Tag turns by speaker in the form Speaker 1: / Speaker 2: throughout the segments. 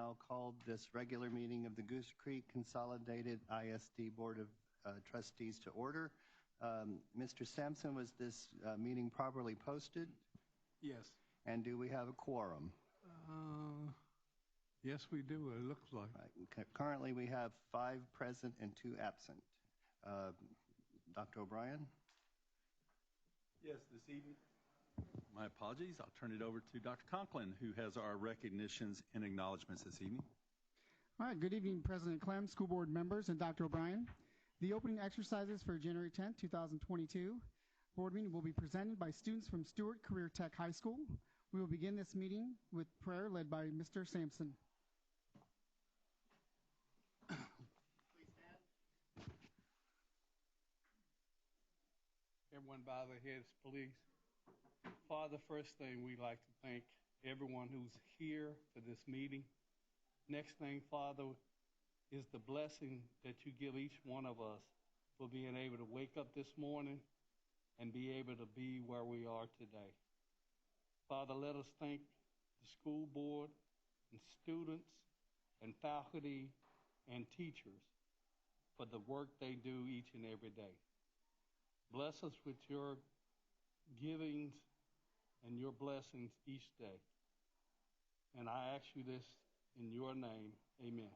Speaker 1: now call this regular meeting of the Goose Creek Consolidated ISD Board of Trustees to order. Mr. Sampson, was this meeting properly posted?
Speaker 2: Yes.
Speaker 1: And do we have a quorum?
Speaker 2: Yes, we do, it looks like.
Speaker 1: Right. Currently, we have 5 present and 2 absent. Dr. O'Brien?
Speaker 3: Yes, this evening. My apologies. I'll turn it over to Dr. Conklin, who has our recognitions and acknowledgments this evening.
Speaker 4: All right, good evening, President Clem, school board members, and Dr. O'Brien. The opening exercises for January 10th, 2022 board meeting will be presented by students from Stewart Career Tech High School. We will begin this meeting with prayer led by Mr. Sampson.
Speaker 5: Please stand.
Speaker 2: Everyone bow their heads, please. Father, first thing we'd like to thank everyone who's here for this meeting. Next thing, Father, is the blessing that you give each one of us for being able to wake up this morning and be able to be where we are today. Father, let us thank the school board and students and faculty and teachers for the work they do each and every day. Bless us with your givings and your blessings each day. And I ask you this in your name. Amen.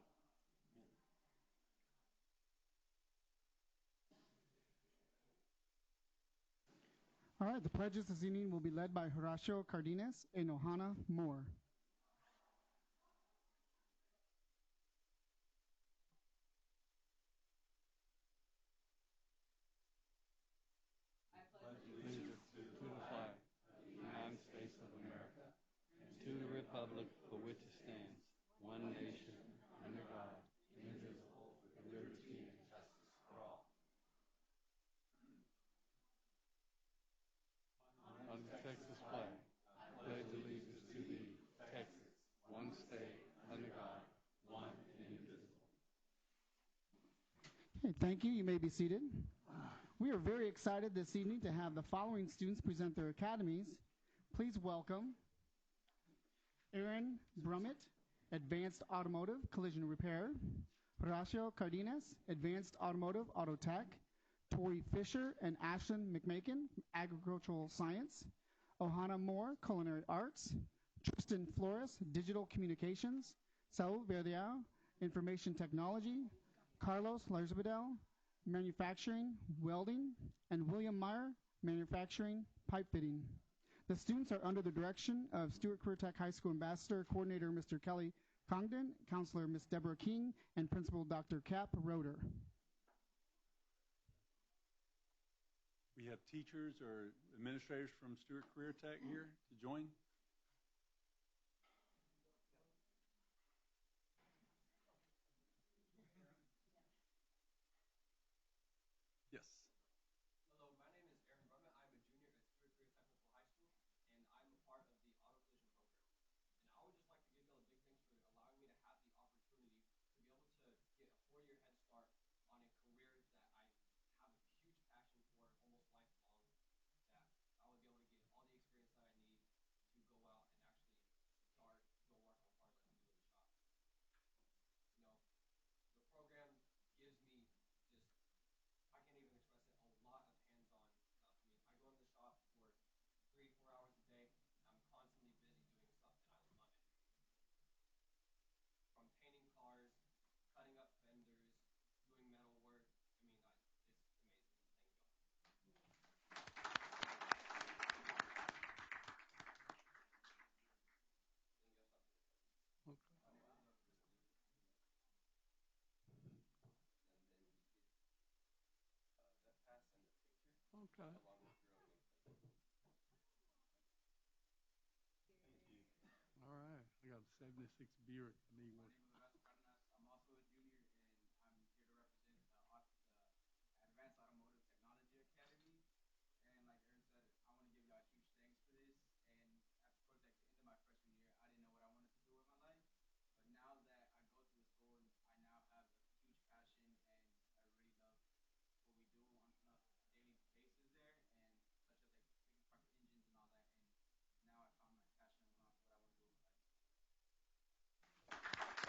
Speaker 4: All right, the pledges this evening will be led by Horacio Cardenas and Ohana Moore.
Speaker 2: I pledge allegiance to the flag of the United States of America and to the republic for which it stands, one nation, under God, indivisible, with liberty and justice for all. On the Texas flag, I pledge allegiance to thee, Texas, one state, under God, one and indivisible.
Speaker 4: Okay, thank you. You may be seated. We are very excited this evening to have the following students present their academies. Please welcome Aaron Brummett, Advanced Automotive Collision Repair; Horacio Cardenas, Advanced Automotive Auto Tech; Tori Fisher and Ashlyn McMakin, Agricultural Science; Ohana Moore, Culinary Arts; Tristan Flores, Digital Communications; Saul Verdiao, Information Technology; Carlos Larzabadell, Manufacturing, Welding; and William Meyer, Manufacturing, Pipe Fitting. The students are under the direction of Stewart Career Tech High School Ambassador Coordinator Mr. Kelly Congdon, Counselor Ms. Deborah King, and Principal Dr. Cap Roeder.
Speaker 3: We have teachers or administrators from Stewart Career Tech here to join. Yes.
Speaker 6: Hello, my name is Aaron Brummett. I'm a junior at Stewart Career Technical High School, and I'm a part of the auto collision program. And I would just like to give y'all a big thanks for allowing me to have the opportunity to be able to get a 4-year head start on a career that I have a huge passion for, almost lifelong, that I would be able to get all the experience that I need to go out and actually go work on cars like we do in the shop. You know, the program gives me just, I can't even express it, a lot of hands-on stuff. I mean, I go in the shop for 3-4 hours a day. I'm constantly busy doing stuff, and I love it. From painting cars, cutting up fenders, doing metal work. I mean, it's amazing. Thank you.
Speaker 2: Okay.
Speaker 6: Along with your own nameplate.
Speaker 2: Thank you. All right. I got a 76 Buick. I need one.
Speaker 5: My name is Cardenas. I'm also a junior, and I'm here to represent the Advanced Automotive Technology Academy. And like Aaron said, I want to give y'all huge thanks for this. And towards the end of my freshman year, I didn't know what I wanted to do with my life. But now that I go to the school, I now have a huge passion, and I really love what we do on a daily basis there, and such as like fixing apart engines and all that. And now I found my passion on what I want to do with my life.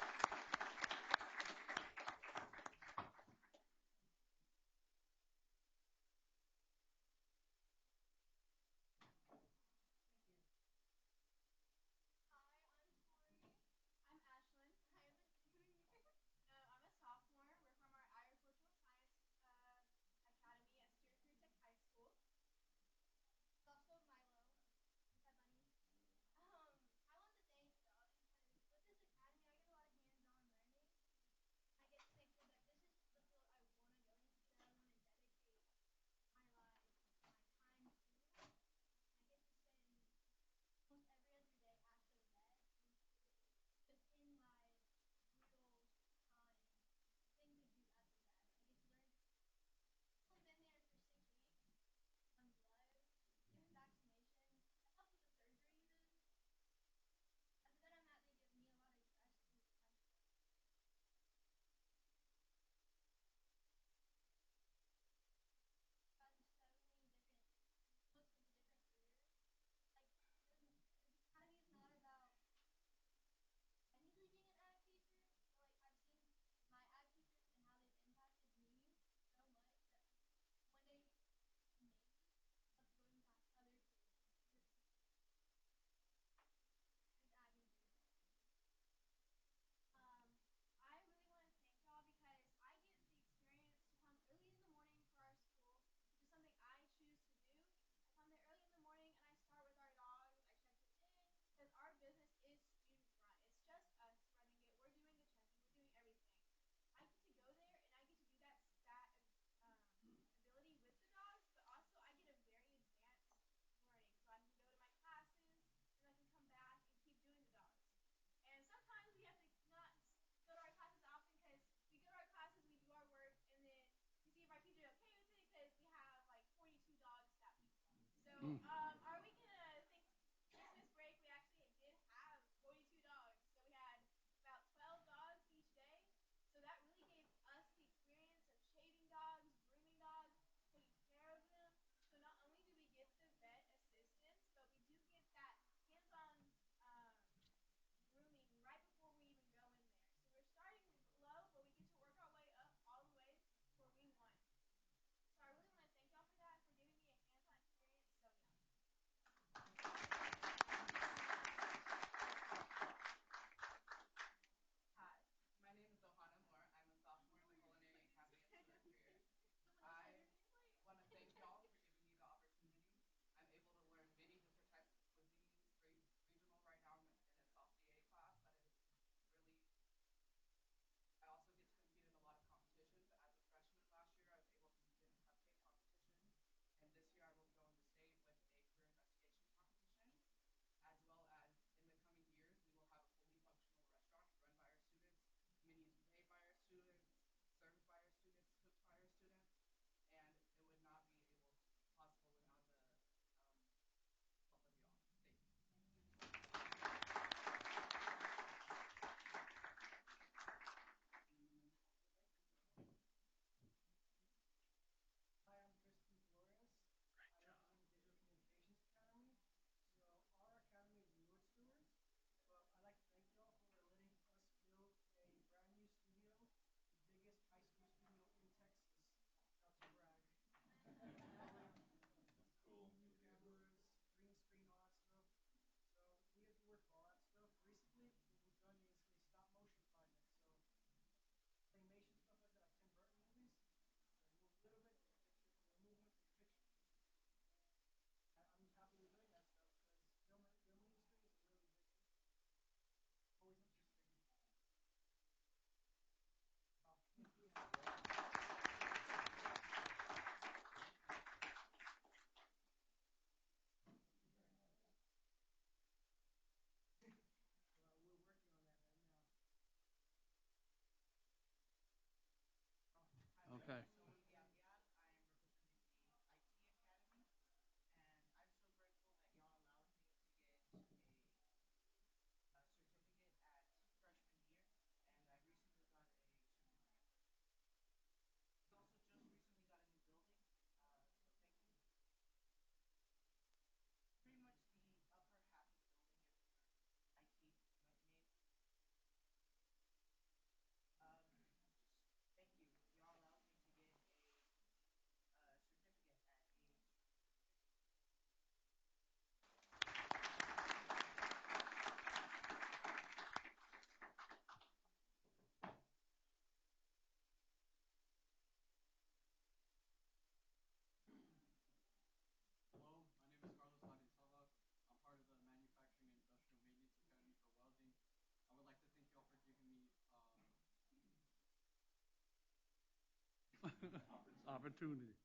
Speaker 2: opportunity.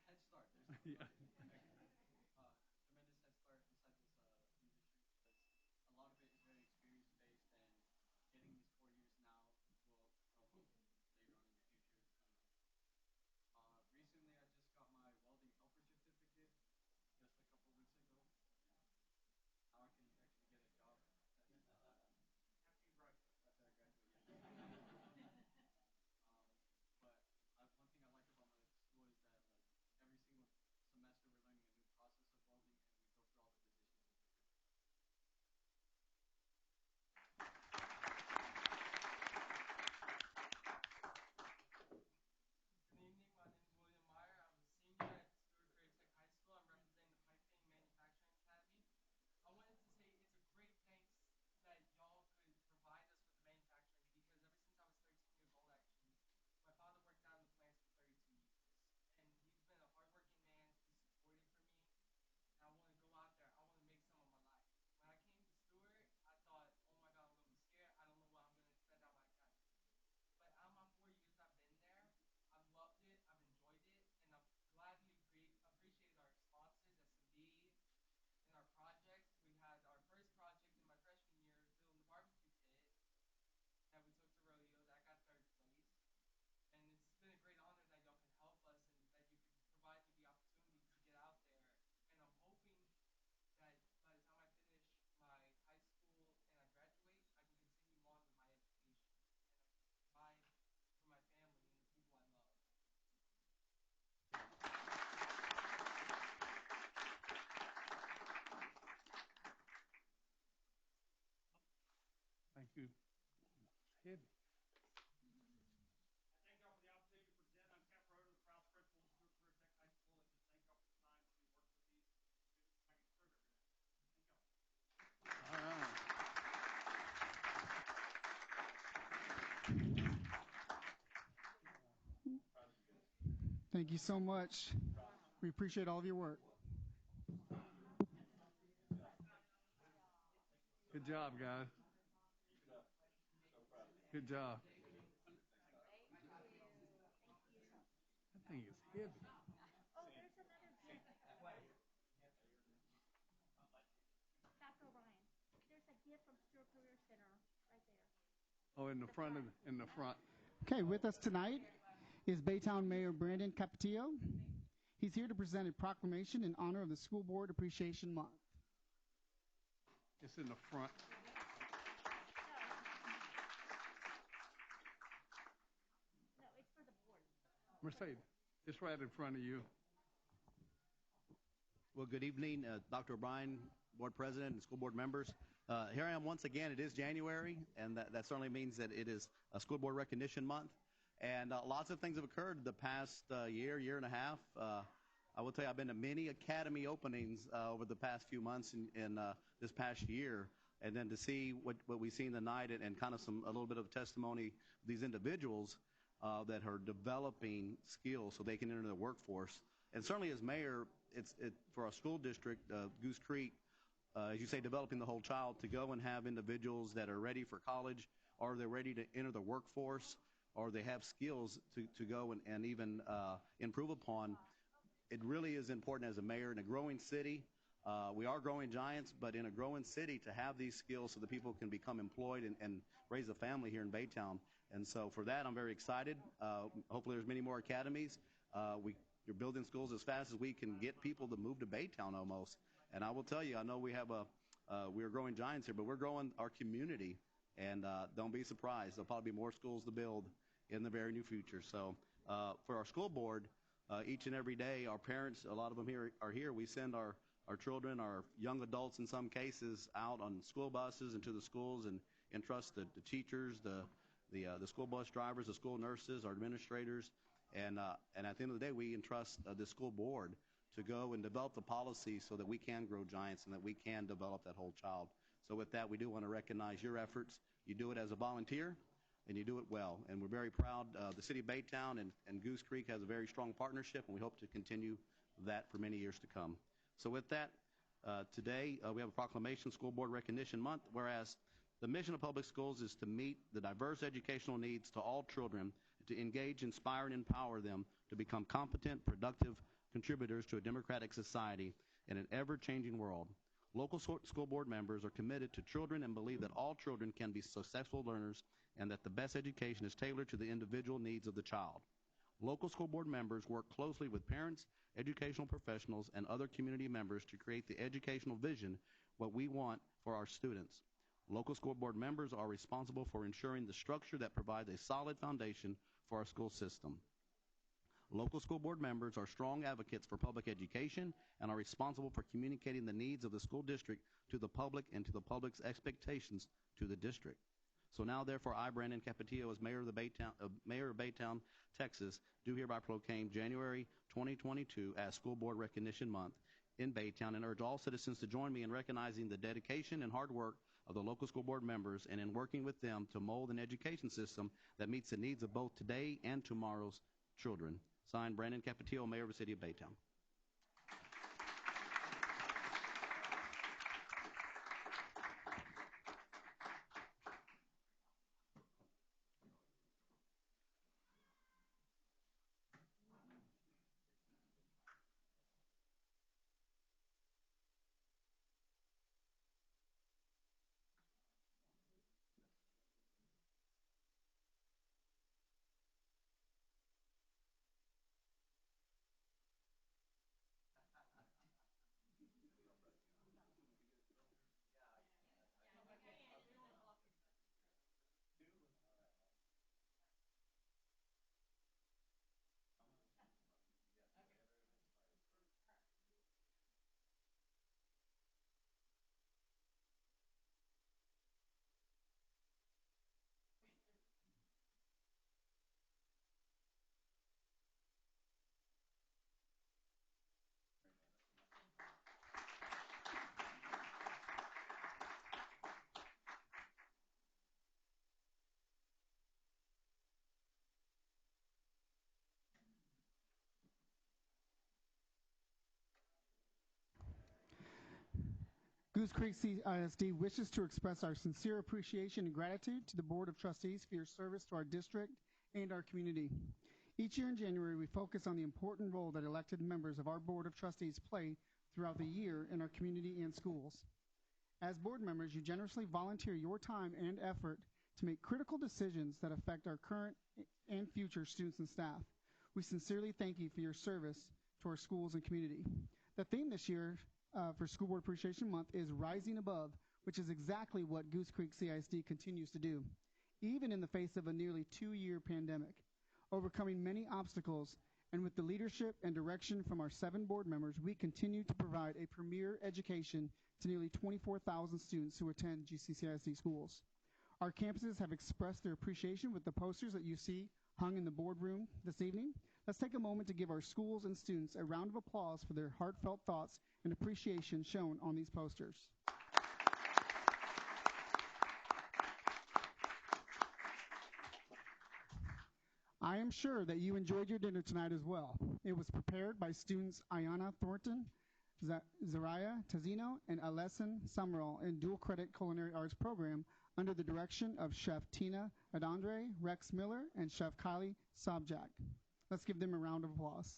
Speaker 6: Head Start.
Speaker 2: Yeah.
Speaker 6: Tremendous head start inside this industry because a lot of it is very experience based and getting these 4 years now will help me later on in the future. Recently, I just got my welding helper certificate just a couple weeks ago. Now I can actually get a job after you graduate. After I graduate, yeah. But one thing I like about my school is that like every single semester we're learning a new process of welding and we go through all the positions with it. Good evening. My name is William Meyer. I'm a senior at Stewart Prairie Tech High School. I'm representing the Piping Manufacturing Academy. I wanted to say it's a great thanks that y'all could provide us with the manufacturing because ever since I was 13 years old, actually, my father worked down in the plants for 32 years. And he's been a hardworking man. He's supported for me. And I want to go out there. I want to make some of my life. When I came to Stewart, I thought, oh my God, I'm going to be scared. I don't know what I'm going to expect out of my academy. But out of my 4 years I've been there, I've loved it, I've enjoyed it, and I've gladly appreciated our sponsors, SMB, and our projects. We had our first project in my freshman year building the barbecue pit that we took to rodeo. That got third place. And it's been a great honor that y'all can help us and that you can provide me the opportunity to get out there. And I'm hoping that by the time I finish my high school and I graduate, I can continue on with my education and I can provide for my family and the people I love.
Speaker 2: Thank you. Heavy.
Speaker 7: I thank y'all for the opportunity to present. I'm Cap Roder, the proud principal of Stewart Prairie Tech High School, and just thank y'all for the time to work with these students so I can serve every day. Thank y'all.
Speaker 2: All right.
Speaker 4: Thank you so much. We appreciate all of your work.
Speaker 2: Good job, guys. Good job. That thing is heavy.
Speaker 8: Oh, there's another gift. Dr. O'Brien, there's a gift from Stewart Career Center right there.
Speaker 2: Oh, in the front.
Speaker 4: Okay, with us tonight is Baytown Mayor Brandon Capetillo. He's here to present a proclamation in honor of the School Board Appreciation Month.
Speaker 2: It's in the front.
Speaker 8: No, it's for the board.
Speaker 2: Mercedes, it's right in front of you.
Speaker 9: Well, good evening, Dr. O'Brien, board president, and school board members. Here I am once again. It is January, and that certainly means that it is a school board recognition month. And lots of things have occurred the past year and a half. I will tell you, I've been to many academy openings over the past few months in this past year. And then to see what we've seen tonight and kind of a little bit of testimony of these individuals that are developing skills so they can enter the workforce. And certainly as mayor, it's for our school district, Goose Creek, as you say, developing the whole child to go and have individuals that are ready for college or they're ready to enter the workforce or they have skills to go and even improve upon. It really is important as a mayor in a growing city. We are growing giants, but in a growing city to have these skills so that people can become employed and raise a family here in Baytown. And so for that, I'm very excited. Hopefully there's many more academies. You're building schools as fast as we can get people to move to Baytown almost. And I will tell you, I know we're growing giants here, but we're growing our community. And don't be surprised. There'll probably be more schools to build in the very near future. So for our school board, each and every day, our parents, a lot of them are here. We send our children, our young adults in some cases, out on school buses into the schools and entrust the teachers, the school bus drivers, the school nurses, our administrators. And at the end of the day, we entrust the school board to go and develop the policy so that we can grow giants and that we can develop that whole child. So with that, we do want to recognize your efforts. You do it as a volunteer, and you do it well. And we're very proud. The city of Baytown and Goose Creek has a very strong partnership, and we hope to continue that for many years to come. So with that, today we have a proclamation, School Board Recognition Month, whereas the mission of public schools is to meet the diverse educational needs to all children to engage, inspire, and empower them to become competent, productive contributors to a democratic society in an ever-changing world. Local school board members are committed to children and believe that all children can be successful learners and that the best education is tailored to the individual needs of the child. Local school board members work closely with parents, educational professionals, and other community members to create the educational vision what we want for our students. Local school board members are responsible for ensuring the structure that provides a solid foundation for our school system. Local school board members are strong advocates for public education and are responsible for communicating the needs of the school district to the public and to the public's expectations to the district. So now, therefore, I, Brandon Capetillo, as Mayor of Baytown, Texas, do hereby proclaim January 2022 as School Board Recognition Month in Baytown and urge all citizens to join me in recognizing the dedication and hard work of the local school board members and in working with them to mold an education system that meets the needs of both today and tomorrow's children. Signed, Brandon Capetillo, Mayor of the City of Baytown.
Speaker 4: Goose Creek CISD wishes to express our sincere appreciation and gratitude to the Board of Trustees for your service to our district and our community. Each year in January, we focus on the important role that elected members of our Board of Trustees play throughout the year in our community and schools. As board members, you generously volunteer your time and effort to make critical decisions that affect our current and future students and staff. We sincerely thank you for your service to our schools and community. The theme this year for School Board Appreciation Month is Rising Above, which is exactly what Goose Creek CISD continues to do, even in the face of a nearly 2-year pandemic. Overcoming many obstacles, and with the leadership and direction from our 7 board members, we continue to provide a premier education to nearly 24,000 students who attend GCCISD schools. Our campuses have expressed their appreciation with the posters that you see hung in the boardroom this evening. Let's take a moment to give our schools and students a round of applause for their heartfelt thoughts and appreciation shown on these posters. I am sure that you enjoyed your dinner tonight as well. It was prepared by students Ayana Thornton, Zariah Tazino, and Alessan Summerall in dual credit culinary arts program under the direction of Chef Tina Adandre, Rex Miller, and Chef Kylie Sobjak. Let's give them a round of applause.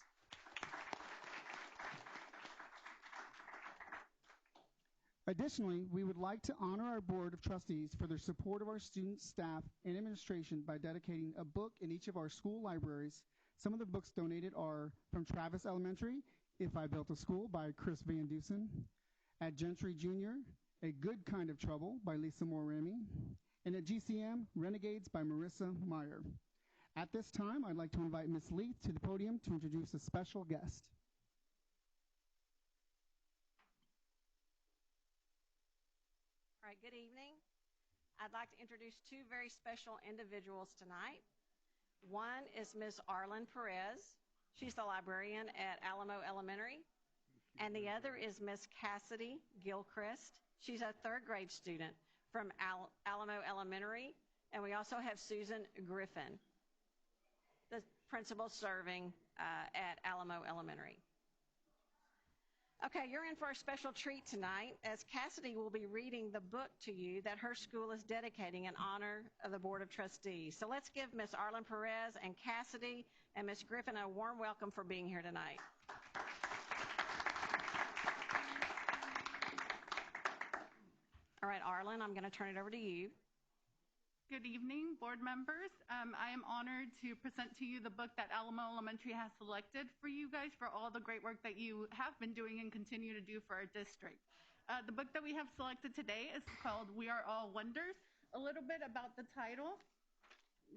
Speaker 4: Additionally, we would like to honor our Board of Trustees for their support of our students, staff, and administration by dedicating a book in each of our school libraries. Some of the books donated are from Travis Elementary, If I Built a School by Chris Van Dusen, at Gentry Jr., A Good Kind of Trouble by Lisa Moore-Ramey, and at GCM, Renegades by Marissa Meyer. At this time, I'd like to invite Ms. Leith to the podium to introduce a special guest.
Speaker 10: All right, good evening. I'd like to introduce 2 very special individuals tonight. One is Ms. Arlen Perez. She's the librarian at Alamo Elementary. And the other is Ms. Cassidy Gilchrist. She's a 3rd grade student from Alamo Elementary. And we also have Susan Griffin, the principal serving at Alamo Elementary. Okay, you're in for a special treat tonight as Cassidy will be reading the book to you that her school is dedicating in honor of the Board of Trustees. So let's give Miss Arlen Perez and Cassidy and Miss Griffin a warm welcome for being here tonight. All right, Arlen, I'm going to turn it over to you.
Speaker 11: Good evening, board members. I am honored to present to you the book that Alamo Elementary has selected for you guys for all the great work that you have been doing and continue to do for our district. The book that we have selected today is called We Are All Wonders. A little bit about the title.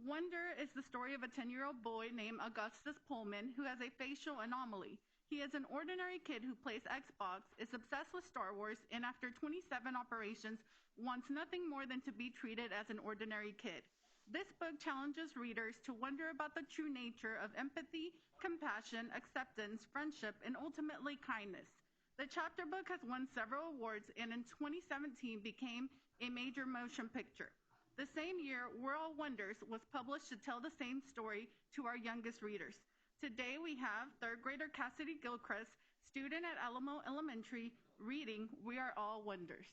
Speaker 11: Wonder is the story of a 10-year-old boy named Augustus Pullman who has a facial anomaly. He is an ordinary kid who plays Xbox, is obsessed with Star Wars, and after 27 operations, wants nothing more than to be treated as an ordinary kid. This book challenges readers to wonder about the true nature of empathy, compassion, acceptance, friendship, and ultimately kindness. The chapter book has won several awards and in 2017 became a major motion picture. The same year, We're All Wonders was published to tell the same story to our youngest readers. Today we have third grader Cassidy Gilchrist, student at Alamo Elementary, reading We Are All Wonders.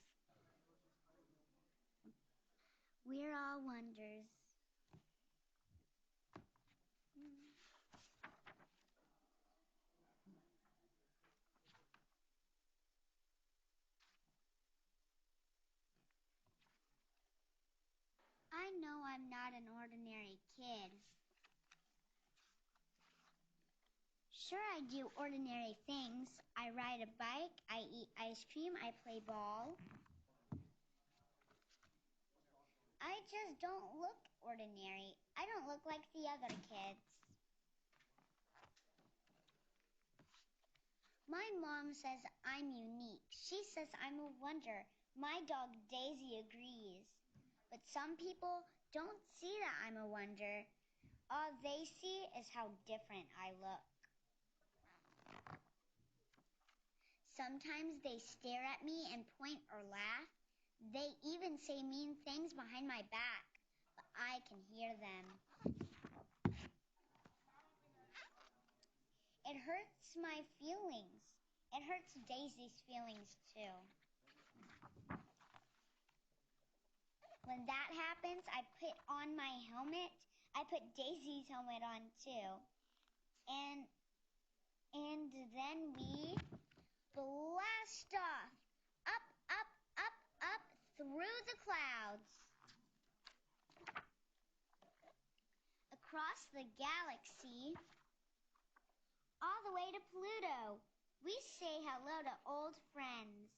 Speaker 12: We're all wonders. I know I'm not an ordinary kid. Sure, I do ordinary things. I ride a bike, I eat ice cream, I play ball. I just don't look ordinary. I don't look like the other kids. My mom says I'm unique. She says I'm a wonder. My dog Daisy agrees. But some people don't see that I'm a wonder. All they see is how different I look. Sometimes they stare at me and point or laugh. They even say mean things behind my back, but I can hear them. It hurts my feelings. It hurts Daisy's feelings too. When that happens, I put on my helmet. I put Daisy's helmet on too. And then we blast off. Up, up, up, up through the clouds. Across the galaxy. All the way to Pluto. We say hello to old friends.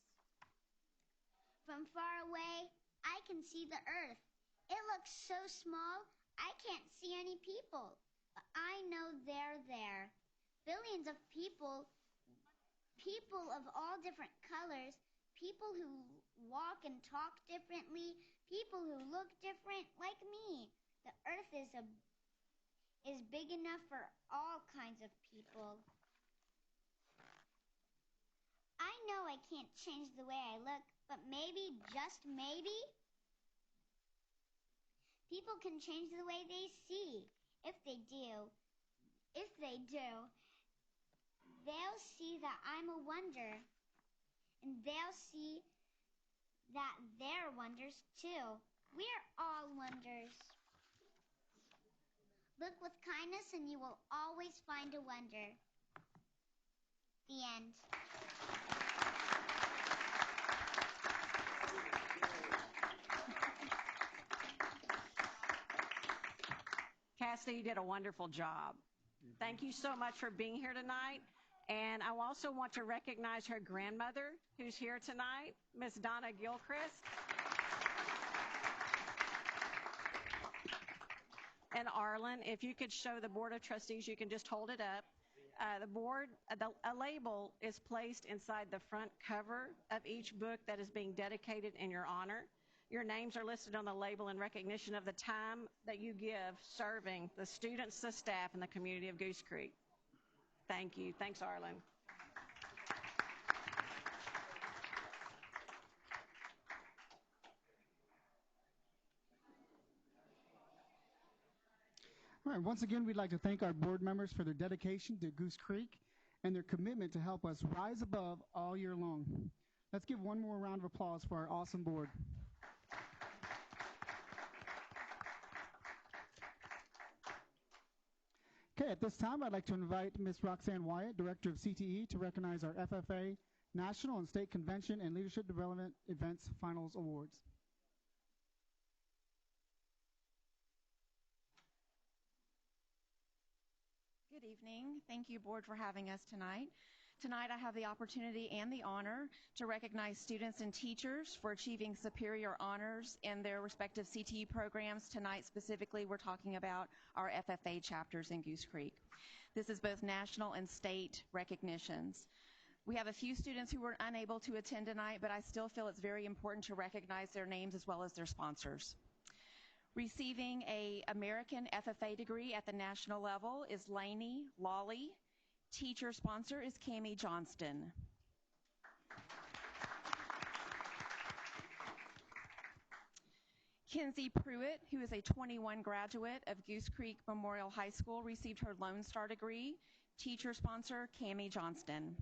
Speaker 12: From far away, I can see the Earth. It looks so small, I can't see any people. But I know they're there. Billions of people of all different colors, people who walk and talk differently, people who look different like me. The Earth is big enough for all kinds of people. I know I can't change the way I look, but maybe, just maybe, people can change the way they see. If they do, they'll see that I'm a wonder. And they'll see that they're wonders too. We're all wonders. Look with kindness and you will always find a wonder. The end.
Speaker 10: Cassidy, you did a wonderful job. Thank you so much for being here tonight. And I also want to recognize her grandmother who's here tonight, Miss Donna Gilchrist. And Arlen, if you could show the Board of Trustees, you can just hold it up. A label is placed inside the front cover of each book that is being dedicated in your honor. Your names are listed on the label in recognition of the time that you give serving the students, the staff, and the community of Goose Creek. Thank you. Thanks, Arlen.
Speaker 4: All right, once again, we'd like to thank our board members for their dedication to Goose Creek and their commitment to help us rise above all year long. Let's give one more round of applause for our awesome board. Okay, at this time, I'd like to invite Ms. Roxanne Wyatt, Director of CTE, to recognize our FFA National and State Convention and Leadership Development Events Finals Awards.
Speaker 13: Good evening. Thank you, Board, for having us tonight. Tonight, I have the opportunity and the honor to recognize students and teachers for achieving superior honors in their respective CTE programs. Tonight, specifically, we're talking about our FFA chapters in Goose Creek. This is both national and state recognitions. We have a few students who were unable to attend tonight, but I still feel it's very important to recognize their names as well as their sponsors. Receiving an American FFA degree at the national level is Lainey Lawley. Teacher sponsor is Cammie Johnston. Kinsey Pruitt, who is a 21 graduate of Goose Creek Memorial High School, received her Lone Star degree. Teacher sponsor, Cammie Johnston.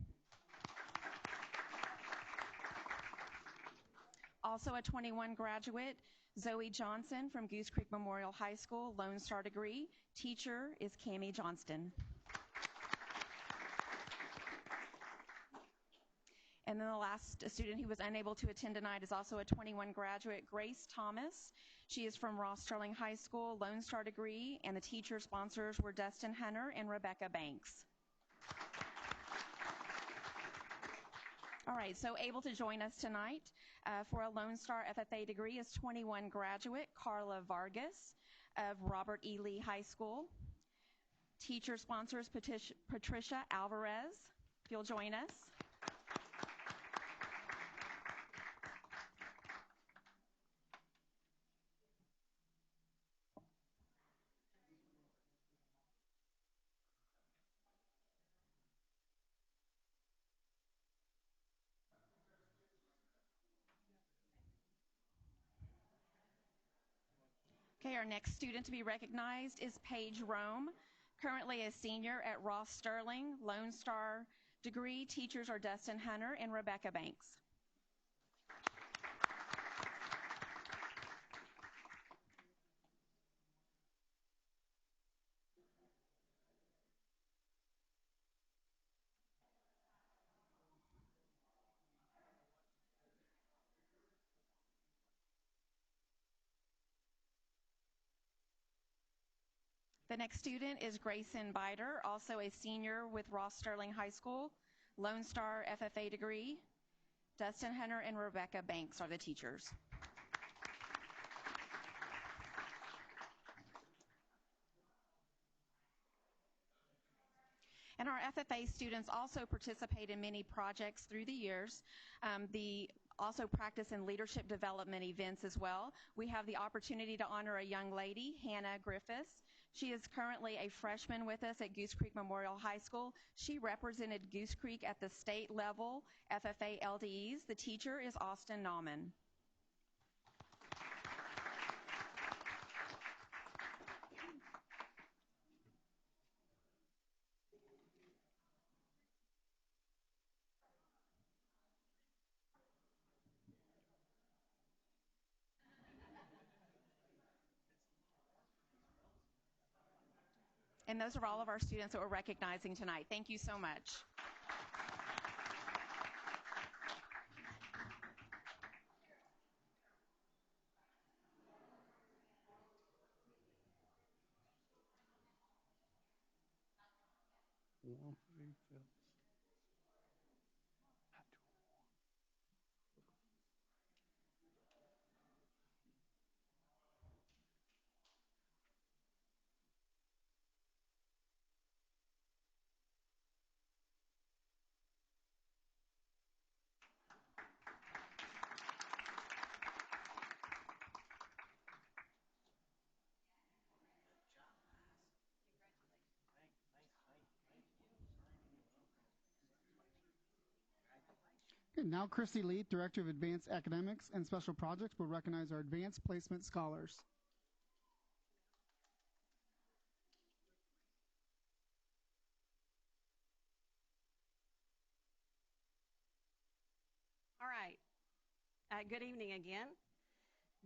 Speaker 13: Also a 21 graduate, Zoe Johnson from Goose Creek Memorial High School, Lone Star degree. Teacher is Cammie Johnston. And then the last student who was unable to attend tonight is also a 21 graduate, Grace Thomas. She is from Ross Sterling High School, Lone Star degree, and the teacher sponsors were Dustin Hunter and Rebecca Banks. All right, so able to join us tonight for a Lone Star FFA degree is 21 graduate, Carla Vargas of Robert E. Lee High School. Teacher sponsors, Patricia Alvarez, if you'll join us. Okay, our next student to be recognized is Paige Rome, currently a senior at Ross Sterling, Lone Star degree. Teachers are Dustin Hunter and Rebecca Banks. The next student is Grayson Bider, also a senior with Ross Sterling High School, Lone Star FFA degree. Dustin Hunter and Rebecca Banks are the teachers. And our FFA students also participate in many projects through the years. Also practice in leadership development events as well. We have the opportunity to honor a young lady, Hannah Griffiths. She is currently a freshman with us at Goose Creek Memorial High School. She represented Goose Creek at the state level FFA LDEs. The teacher is Austin Nauman. And those are all of our students that we're recognizing tonight. Thank you so much.
Speaker 4: Okay, now Christy Leith, Director of Advanced Academics and Special Projects, will recognize our Advanced Placement Scholars.
Speaker 10: Good evening again.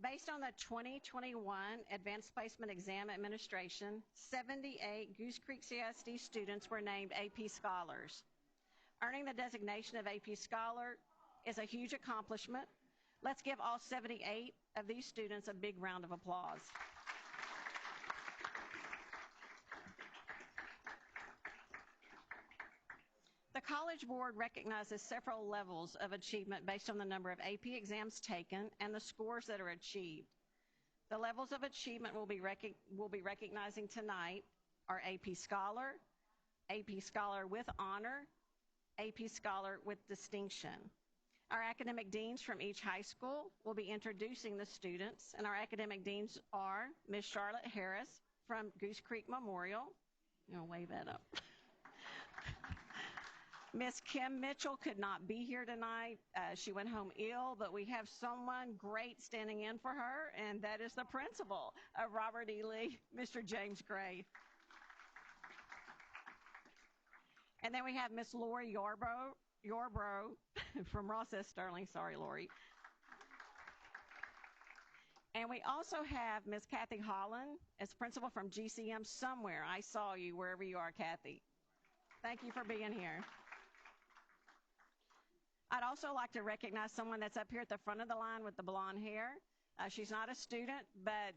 Speaker 10: Based on the 2021 Advanced Placement Exam Administration, 78 Goose Creek CISD students were named AP Scholars. Earning the designation of AP Scholar is a huge accomplishment. Let's give all 78 of these students a big round of applause. The College Board recognizes several levels of achievement based on the number of AP exams taken and the scores that are achieved. The levels of achievement we'll be recognizing tonight are AP Scholar, AP Scholar with Honor, AP Scholar with Distinction. Our academic deans from each high school will be introducing the students, and our academic deans are Ms. Charlotte Harris from Goose Creek Memorial. Wave that up. Miss Kim Mitchell could not be here tonight. She went home ill, but we have someone great standing in for her, and that is the principal of Robert E. Lee, Mr. James Gray. And then we have Miss Lori Yorbro from Ross S. Sterling. Sorry, Lori. And we also have Miss Kathy Holland as principal from GCM somewhere. I saw you wherever you are, Kathy. Thank you for being here. I'd also like to recognize someone that's up here at the front of the line with the blonde hair. She's not a student, but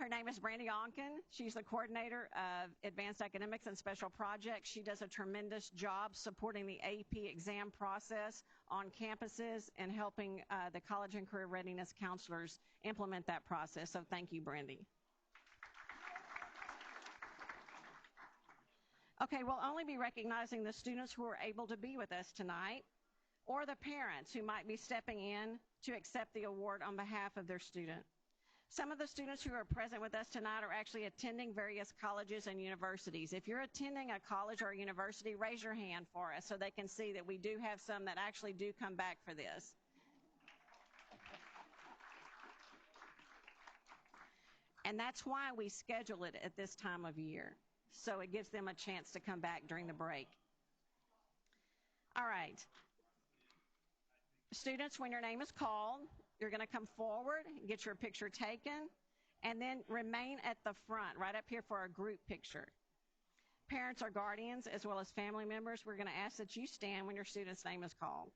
Speaker 10: her name is Brandy Onken. She's the coordinator of Advanced Academics and Special Projects. She does a tremendous job supporting the AP exam process on campuses and helping the college and career readiness counselors implement that process. So thank you, Brandy. Okay, we'll only be recognizing the students who are able to be with us tonight, or the parents who might be stepping in to accept the award on behalf of their student. Some of the students who are present with us tonight are actually attending various colleges and universities. If you're attending a college or a university, raise your hand for us so they can see that we do have some that actually do come back for this. And that's why we schedule it at this time of year, so it gives them a chance to come back during the break. All right. Students, when your name is called, you're going to come forward, get your picture taken, and then remain at the front, right up here for a group picture. Parents or guardians, as well as family members, we're going to ask that you stand when your student's name is called.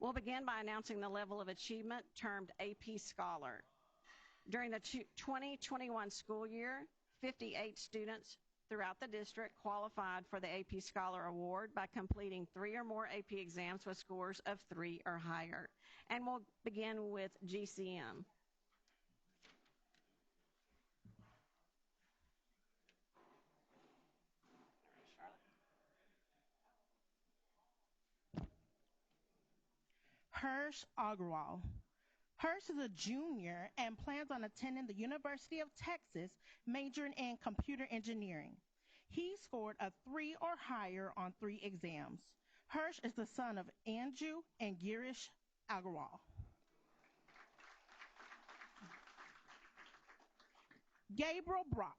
Speaker 10: We'll begin by announcing the level of achievement termed AP Scholar. During the 2021 school year, 58 students throughout the district qualified for the AP Scholar Award by completing 3 or more AP exams with scores of 3 or higher. And we'll begin with GCM.
Speaker 14: Hirsch Agrawal. Hirsch is a junior and plans on attending the University of Texas, majoring in computer engineering. He scored a 3 or higher on 3 exams. Hirsch is the son of Anju and Girish Agrawal. Gabriel Brock.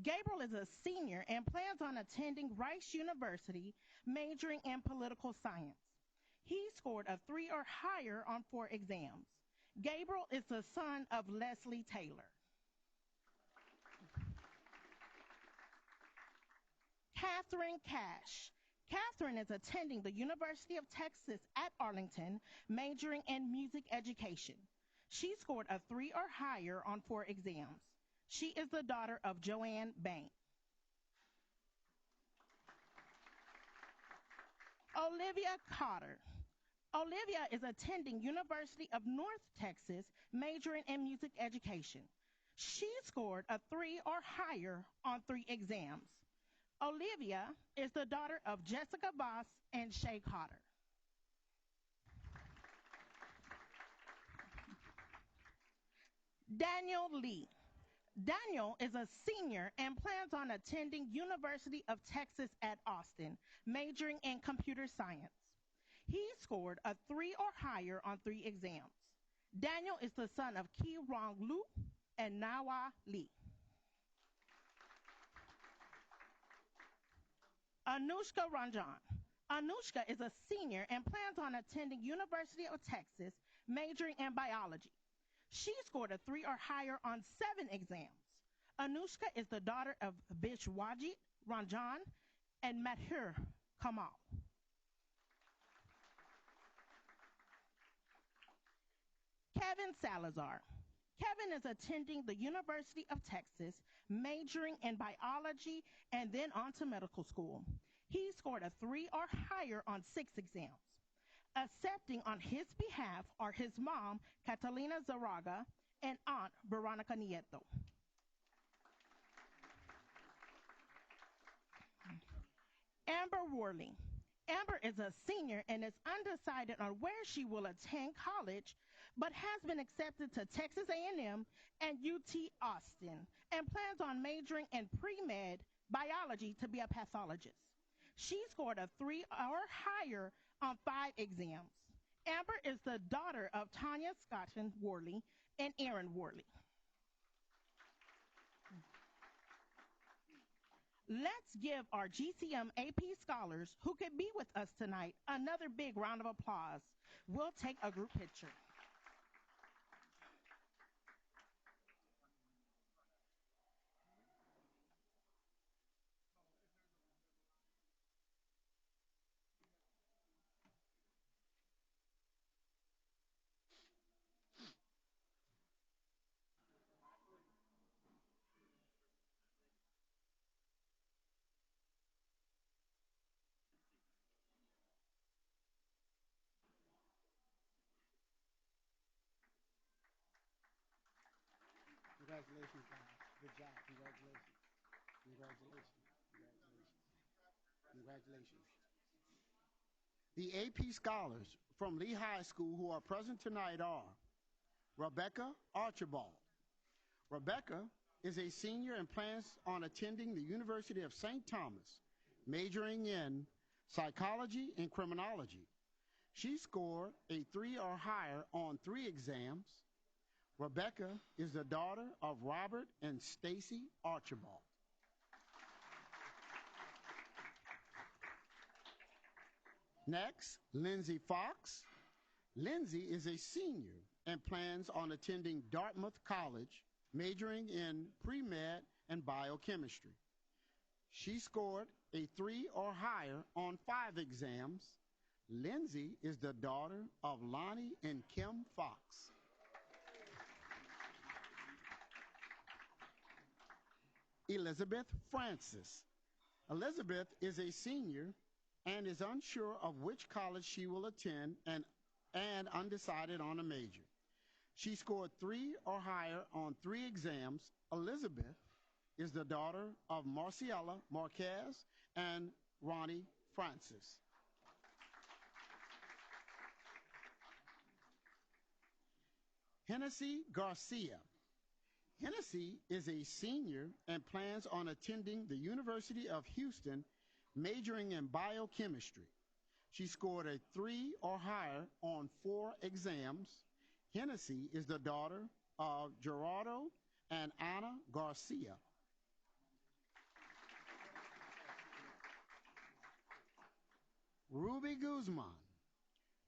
Speaker 14: Gabriel is a senior and plans on attending Rice University, majoring in political science. He scored a 3 or higher on 4 exams. Gabriel is the son of Leslie Taylor. Catherine Cash. Catherine is attending the University of Texas at Arlington, majoring in music education. She scored a 3 or higher on 4 exams. She is the daughter of Joanne Bank. Olivia Cotter. Olivia is attending University of North Texas, majoring in music education. She scored a 3 or higher on 3 exams. Olivia is the daughter of Jessica Voss and Shay Cotter. Daniel Lee. Daniel is a senior and plans on attending University of Texas at Austin, majoring in computer science. He scored a 3 or higher on 3 exams. Daniel is the son of Ki Rong Lu and Nawa Lee. Anushka Ranjan. Anushka is a senior and plans on attending University of Texas, majoring in biology. She scored a 3 or higher on 7 exams. Anushka is the daughter of Bishwajit Ranjan and Mathur Kamal. Kevin Salazar. Kevin is attending the University of Texas, majoring in biology and then on to medical school. He scored a 3 or higher on 6 exams. Accepting on his behalf are his mom, Catalina Zaraga, and aunt, Veronica Nieto. Amber Worley. Amber is a senior and is undecided on where she will attend college, but has been accepted to Texas A&M and UT Austin and plans on majoring in pre-med biology to be a pathologist. She scored a 3 or higher on 5 exams. Amber is the daughter of Tanya Scotton Worley and Aaron Worley. Let's give our GCM AP scholars who could be with us tonight another big round of applause. We'll take a group picture.
Speaker 15: Congratulations, guys. Good job. Congratulations. Congratulations. Congratulations. Congratulations. The AP scholars from Lee High School who are present tonight are Rebecca Archibald. Rebecca is a senior and plans on attending the University of St. Thomas, majoring in psychology and criminology. She scored a 3 or higher on 3 exams. Rebecca is the daughter of Robert and Stacy Archibald. Next, Lindsay Fox. Lindsay is a senior and plans on attending Dartmouth College, majoring in pre-med and biochemistry. She scored a 3 or higher on 5 exams. Lindsay is the daughter of Lonnie and Kim Fox. Elizabeth Francis. Elizabeth is a senior and is unsure of which college she will attend and undecided on a major. She scored 3 or higher on 3 exams. Elizabeth is the daughter of Marciela Marquez and Ronnie Francis. Hennessy Garcia. Hennessy is a senior and plans on attending the University of Houston, majoring in biochemistry. She scored a 3 or higher on 4 exams. Hennessy is the daughter of Gerardo and Ana Garcia. Ruby Guzman.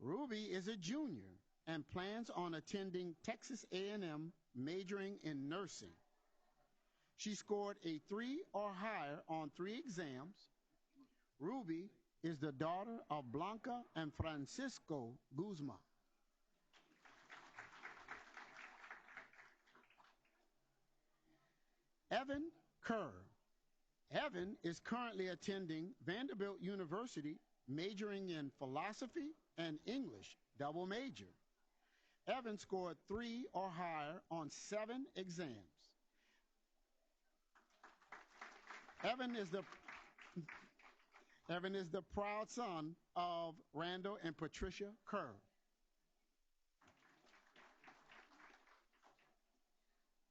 Speaker 15: Ruby is a junior and plans on attending Texas A&M, majoring in nursing. She scored a 3 or higher on 3 exams. Ruby is the daughter of Blanca and Francisco Guzman. Evan Kerr. Evan is currently attending Vanderbilt University, majoring in philosophy and English, double major. Evan scored 3 or higher on 7 exams. Evan is the proud son of Randall and Patricia Kerr.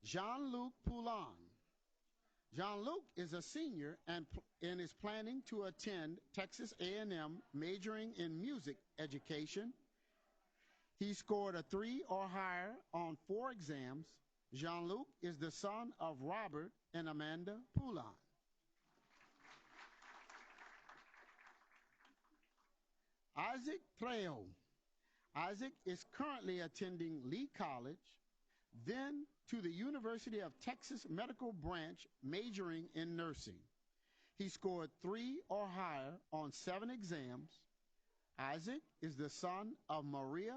Speaker 15: Jean-Luc Poulin. Jean-Luc is a senior and is planning to attend Texas A&M, majoring in music education. He scored a 3 or higher on 4 exams. Jean-Luc is the son of Robert and Amanda Poulin. Isaac Trejo. Isaac is currently attending Lee College, then to the University of Texas Medical Branch, majoring in nursing. He scored 3 or higher on 7 exams. Isaac is the son of Maria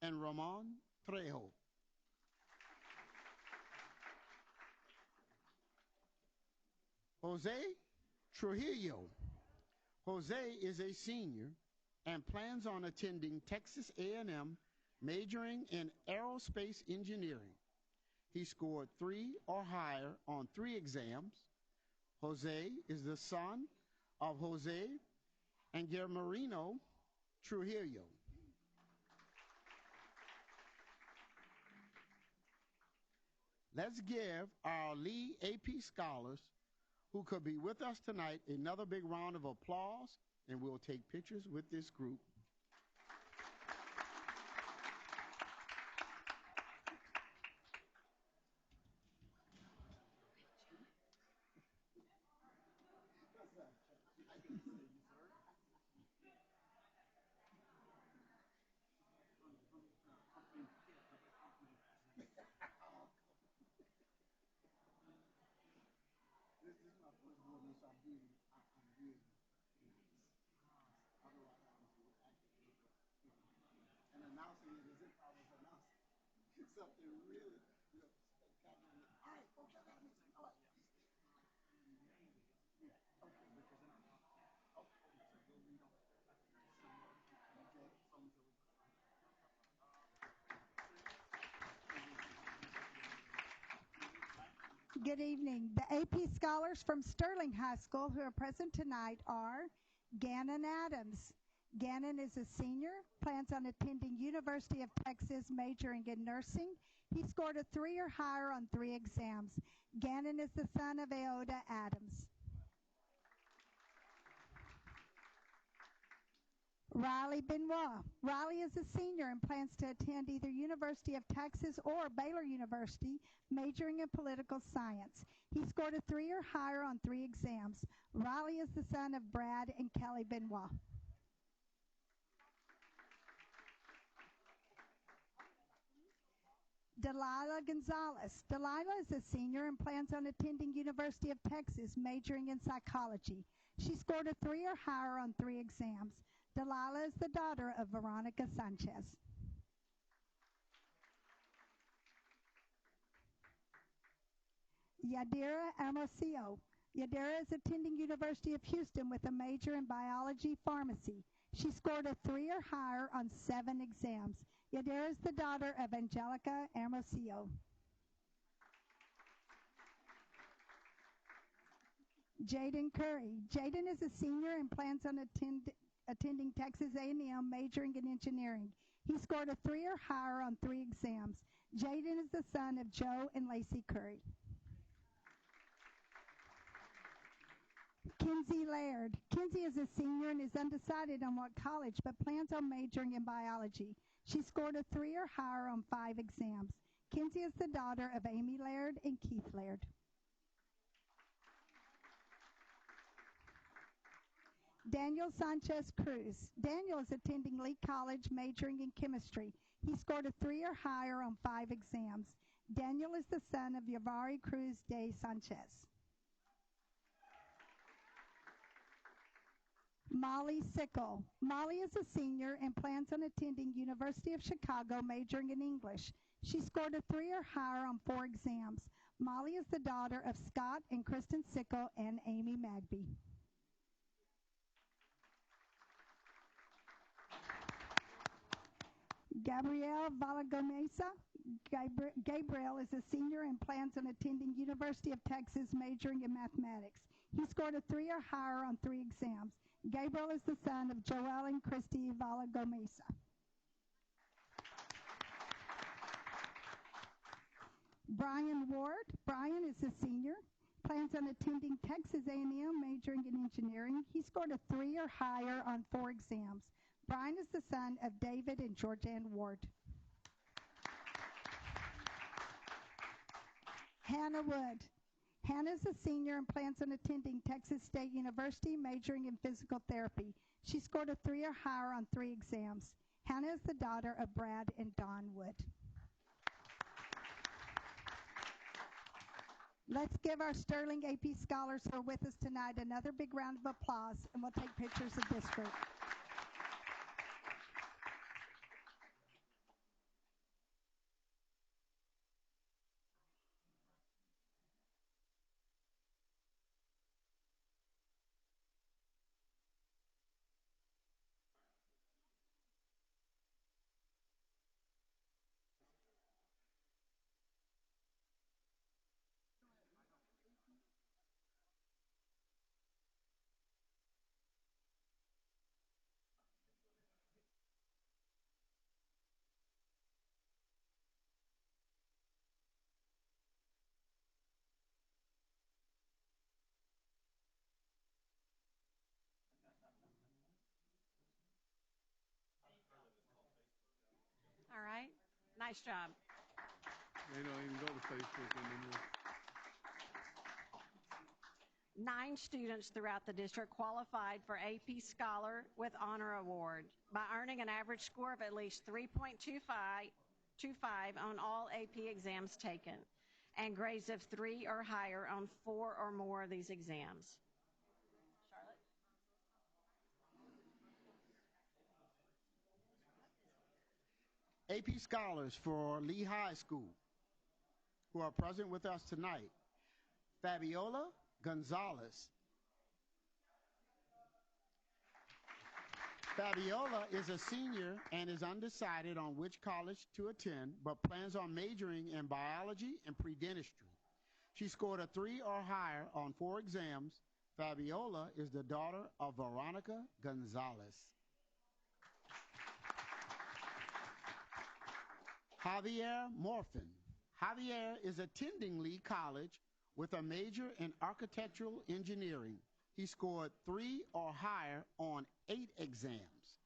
Speaker 15: and Ramon Trejo. Jose Trujillo. Jose is a senior and plans on attending Texas A&M, majoring in aerospace engineering. He scored 3 or higher on 3 exams. Jose is the son of Jose and Guillermo Trujillo. Let's give our Lee AP scholars who could be with us tonight another big round of applause, and we'll take pictures with this group. And announcing it as if I was announcing something really, spectacular. All right, folks, I got to make some noise.
Speaker 16: Good evening. The AP scholars from Sterling High School who are present tonight are Gannon Adams. Gannon is a senior, plans on attending University of Texas, majoring in nursing. He scored a 3 or higher on 3 exams. Gannon is the son of Aoda Adams. Riley Benoit. Riley is a senior and plans to attend either University of Texas or Baylor University, majoring in political science. He scored a 3 or higher on 3 exams. Riley is the son of Brad and Kelly Benoit. Delilah Gonzalez. Delilah is a senior and plans on attending University of Texas, majoring in psychology. She scored a 3 or higher on 3 exams. Delilah is the daughter of Veronica Sanchez. Yadira Hermosillo. Yadira is attending University of Houston with a major in biology pharmacy. She scored a 3 or higher on 7 exams. Yadira is the daughter of Angelica Hermosillo. Jaden Curry. Jaden is a senior and plans on attending Texas A&M, majoring in engineering. He scored a 3 or higher on 3 exams. Jaden is the son of Joe and Lacey Curry. Kinsey Laird. Kinsey is a senior and is undecided on what college, but plans on majoring in biology. She scored a 3 or higher on 5 exams. Kinsey is the daughter of Amy Laird and Keith Laird. Daniel Sanchez Cruz. Daniel is attending Lee College, majoring in chemistry. He scored a 3 or higher on 5 exams. Daniel is the son of Yavari Cruz de Sanchez. Molly Sickle. Molly is a senior and plans on attending University of Chicago, majoring in English. She scored a 3 or higher on 4 exams. Molly is the daughter of Scott and Kristen Sickle and Amy Magby. Gabrielle Valagomesa. Gabriel is a senior and plans on attending University of Texas, majoring in mathematics. He scored a 3 or higher on 3 exams. Gabriel is the son of Joel and Christy Valagomesa. Brian Ward. Brian is a senior, plans on attending Texas A&M, majoring in engineering. He scored a 3 or higher on 4 exams. Brian is the son of David and Georgianne Ward. Hannah Wood. Hannah is a senior and plans on attending Texas State University, majoring in physical therapy. She scored a 3 or higher on 3 exams. Hannah is the daughter of Brad and Dawn Wood. Let's give our Sterling AP scholars who are with us tonight another big round of applause, and we'll take pictures of this group.
Speaker 10: All right. Nice job.
Speaker 2: They don't even go to Facebook anymore.
Speaker 10: 9 students throughout the district qualified for AP Scholar with Honor Award by earning an average score of at least 3.25 on all AP exams taken and grades of 3 or higher on 4 or more of these exams.
Speaker 15: AP scholars for Lee High School who are present with us tonight: Fabiola Gonzalez. Fabiola is a senior and is undecided on which college to attend, but plans on majoring in biology and pre-dentistry. She scored a 3 or higher on 4 exams. Fabiola is the daughter of Veronica Gonzalez. Javier Morfin. Javier is attending Lee College with a major in architectural engineering. He scored 3 or higher on 8 exams.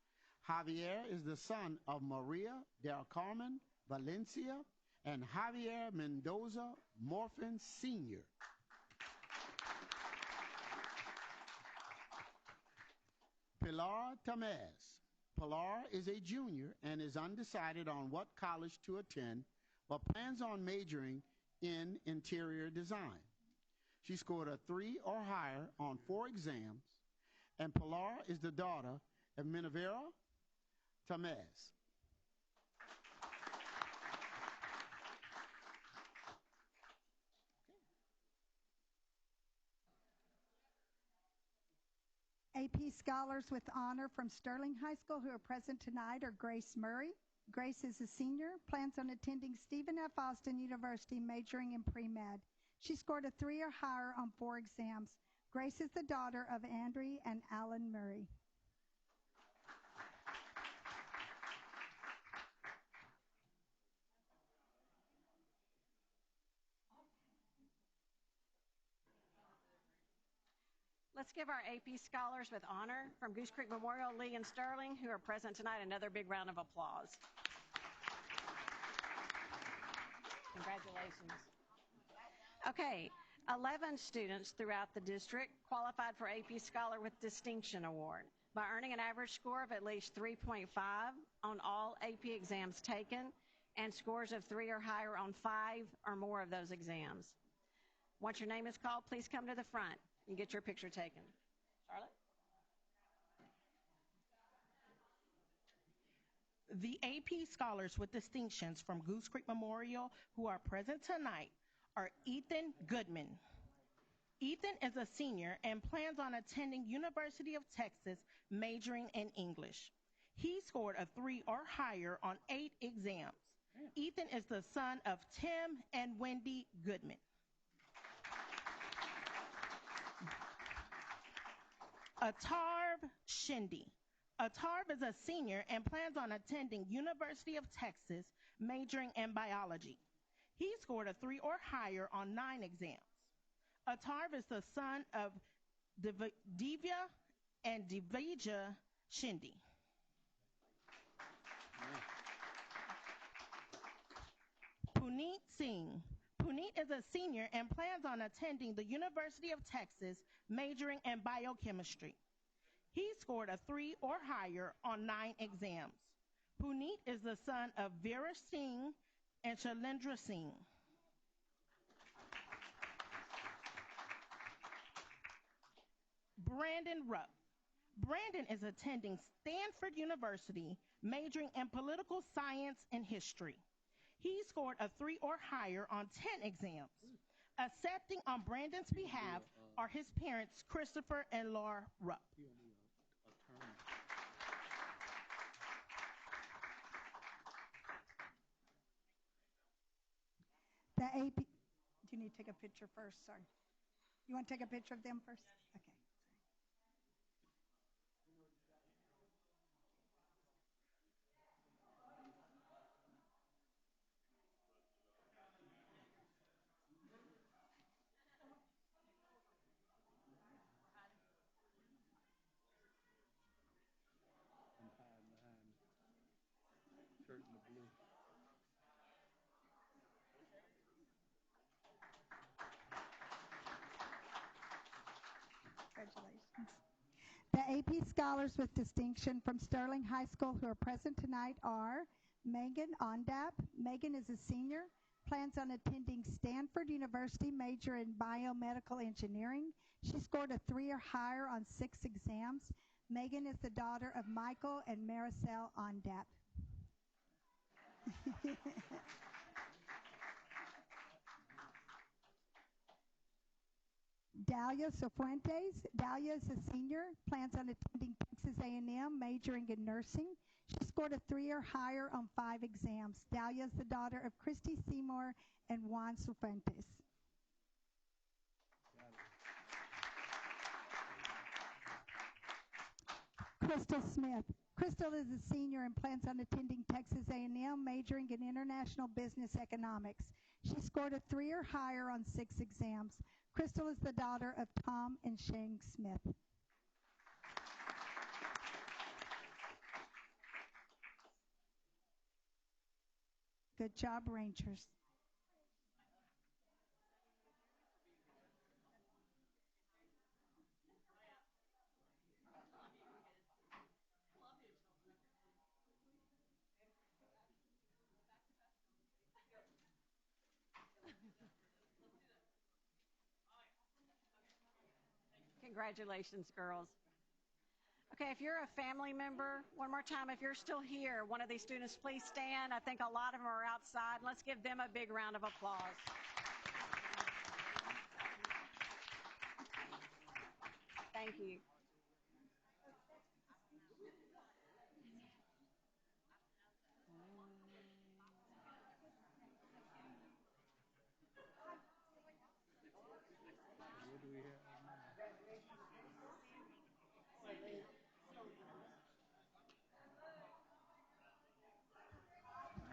Speaker 15: Javier is the son of Maria del Carmen Valencia and Javier Mendoza Morfin Sr. Pilar Tamez. Pilar is a junior and is undecided on what college to attend, but plans on majoring in interior design. She scored a 3 or higher on 4 exams, and Pilar is the daughter of Minavera Tamez.
Speaker 16: AP scholars with honor from Sterling High School who are present tonight are Grace Murray. Grace is a senior, plans on attending Stephen F. Austin University, majoring in pre-med. She scored a 3 or higher on 4 exams. Grace is the daughter of Andrea and Alan Murray.
Speaker 10: Let's give our AP scholars with honor from Goose Creek Memorial, Lee and Sterling, who are present tonight, another big round of applause. Congratulations. Okay, 11 students throughout the district qualified for AP Scholar with Distinction Award by earning an average score of at least 3.5 on all AP exams taken and scores of 3 or higher on 5 or more of those exams. Once your name is called, please come to the front and get your picture taken. Charlotte?
Speaker 14: The AP scholars with distinctions from Goose Creek Memorial who are present tonight are Ethan Goodman. Ethan is a senior and plans on attending University of Texas, majoring in English. He scored a 3 or higher on 8 exams. Ethan is the son of Tim and Wendy Goodman. Atarv Shindy. Atarv is a senior and plans on attending University of Texas, majoring in biology. He scored a 3 or higher on 9 exams. Atarv is the son of Divya and Divija Shindy. Puneet Singh. Puneet is a senior and plans on attending the University of Texas, majoring in biochemistry. He scored a 3 or higher on 9 exams. Puneet is the son of Vera Singh and Shalendra Singh. Brandon Rupp. Brandon is attending Stanford University, majoring in political science and history. He scored a 3 or higher on 10 exams. Accepting on Brandon's behalf are his parents, Christopher and Laura Rupp.
Speaker 16: The AP, do you need to take a picture first? Sorry. You want to take a picture of them first? Okay.
Speaker 2: Shirt in the blue.
Speaker 16: Congratulations. The AP Scholars with Distinction from Sterling High School who are present tonight are Megan Ondap. Megan is a senior, plans on attending Stanford University, major in biomedical engineering. She scored a 3 or higher on 6 exams. Megan is the daughter of Michael and Maricel Ondap. Dalia Cifuentes. Dalia is a senior, plans on attending Texas A&M, majoring in nursing. She scored a 3 or higher on 5 exams. Dalia is the daughter of Christy Seymour and Juan Cifuentes. Crystal Smith. Crystal is a senior and plans on attending Texas A&M, majoring in international business economics. She scored a 3 or higher on 6 exams. Crystal is the daughter of Tom and Shane Smith. Good job, Rangers.
Speaker 10: Congratulations, girls. Okay, if you're a family member, one more time, if you're still here, one of these students, please stand. I think a lot of them are outside. Let's give them a big round of applause. Thank you.
Speaker 2: What do we have now?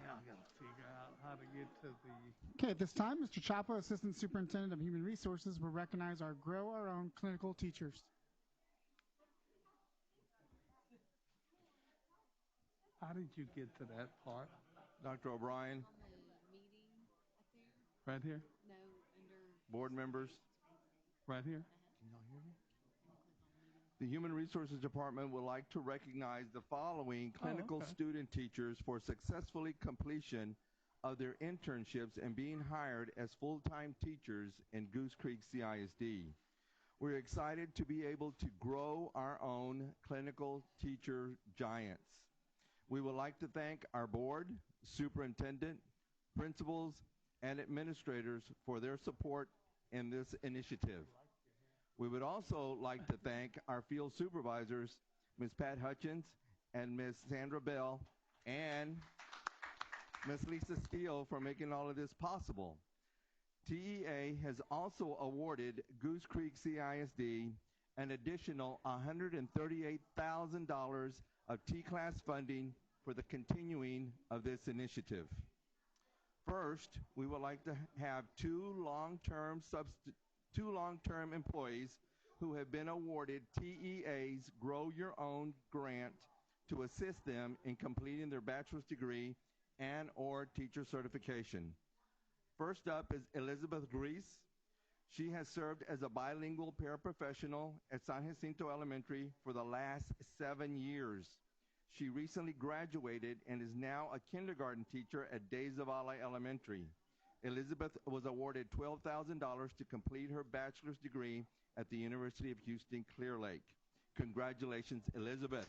Speaker 2: Now I got to figure out how to get to the...
Speaker 4: Okay, at this time, Mr. Chapo, Assistant Superintendent of Human Resources, will recognize our Grow Our Own clinical teachers.
Speaker 2: How did you get to that part?
Speaker 17: Dr. O'Brien,
Speaker 2: Right here?
Speaker 17: board members.
Speaker 2: Right here?
Speaker 17: Can y'all hear me? The Human Resources Department would like to recognize the following clinical student teachers for successfully completion of their internships and being hired as full-time teachers in Goose Creek CISD. We're excited to be able to grow our own clinical teacher giants. We would like to thank our board, superintendent, principals, and administrators for their support in this initiative. We would also like to thank our field supervisors, Ms. Pat Hutchins and Ms. Sandra Bell, and Ms. Lisa Steele for making all of this possible. TEA has also awarded Goose Creek CISD an additional $138,000 of T-Class funding for the continuing of this initiative. First, we would like to have two long-term employees who have been awarded TEA's Grow Your Own grant to assist them in completing their bachelor's degree and or teacher certification. First up is Elizabeth Grease. She has served as a bilingual paraprofessional at San Jacinto Elementary for the last 7 years. She recently graduated and is now a kindergarten teacher at De Zavala Elementary. Elizabeth was awarded $12,000 to complete her bachelor's degree at the University of Houston Clear Lake. Congratulations, Elizabeth.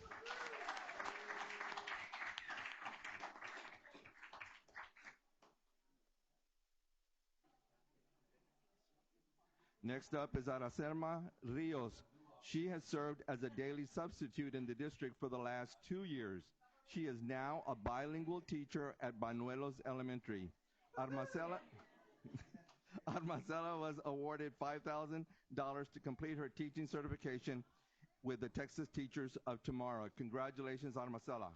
Speaker 17: Next up is Aracelma Rios. She has served as a daily substitute in the district for the last 2 years. She is now a bilingual teacher at Banuelos Elementary. Armacela was awarded $5,000 to complete her teaching certification with the Texas Teachers of Tomorrow. Congratulations, Armacela.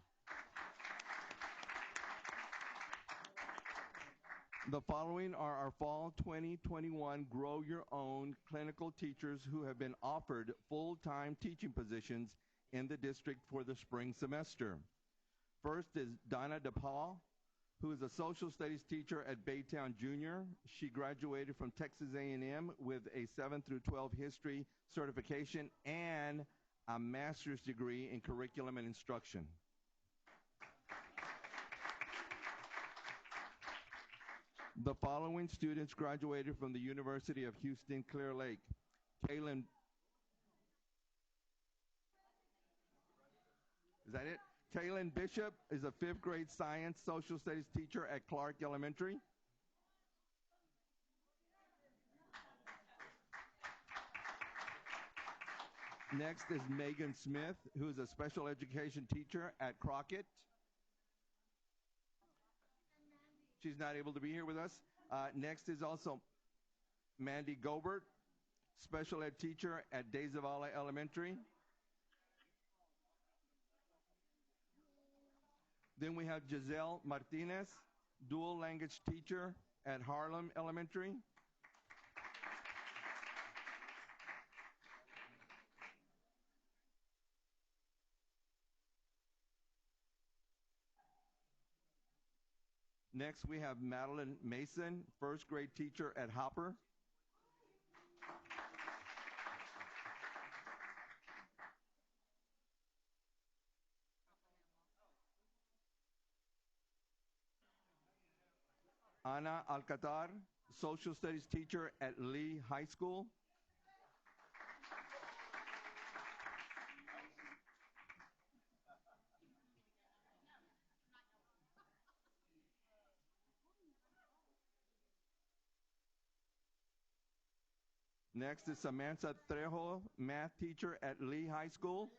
Speaker 17: The following are our fall 2021 Grow Your Own clinical teachers who have been offered full-time teaching positions in the district for the spring semester. First is Donna DePaul, who is a social studies teacher at Baytown Junior. She graduated from Texas A&M with a 7 through 12 history certification and a master's degree in curriculum and instruction. The following students graduated from the University of Houston Clear Lake. Kaylin, is that it? Kaylin Bishop is a 5th grade science social studies teacher at Clark Elementary. Next is Megan Smith, who is a special education teacher at Crockett. She's not able to be here with us. Next is also Mandy Gobert, special ed teacher at De Zavala Elementary. Then we have Giselle Martinez, dual language teacher at Harlem Elementary. Next, we have Madeline Mason, 1st grade teacher at Hopper. Ana Alcatar, social studies teacher at Lee High School. Next is Samantha Trejo, math teacher at Lee High School.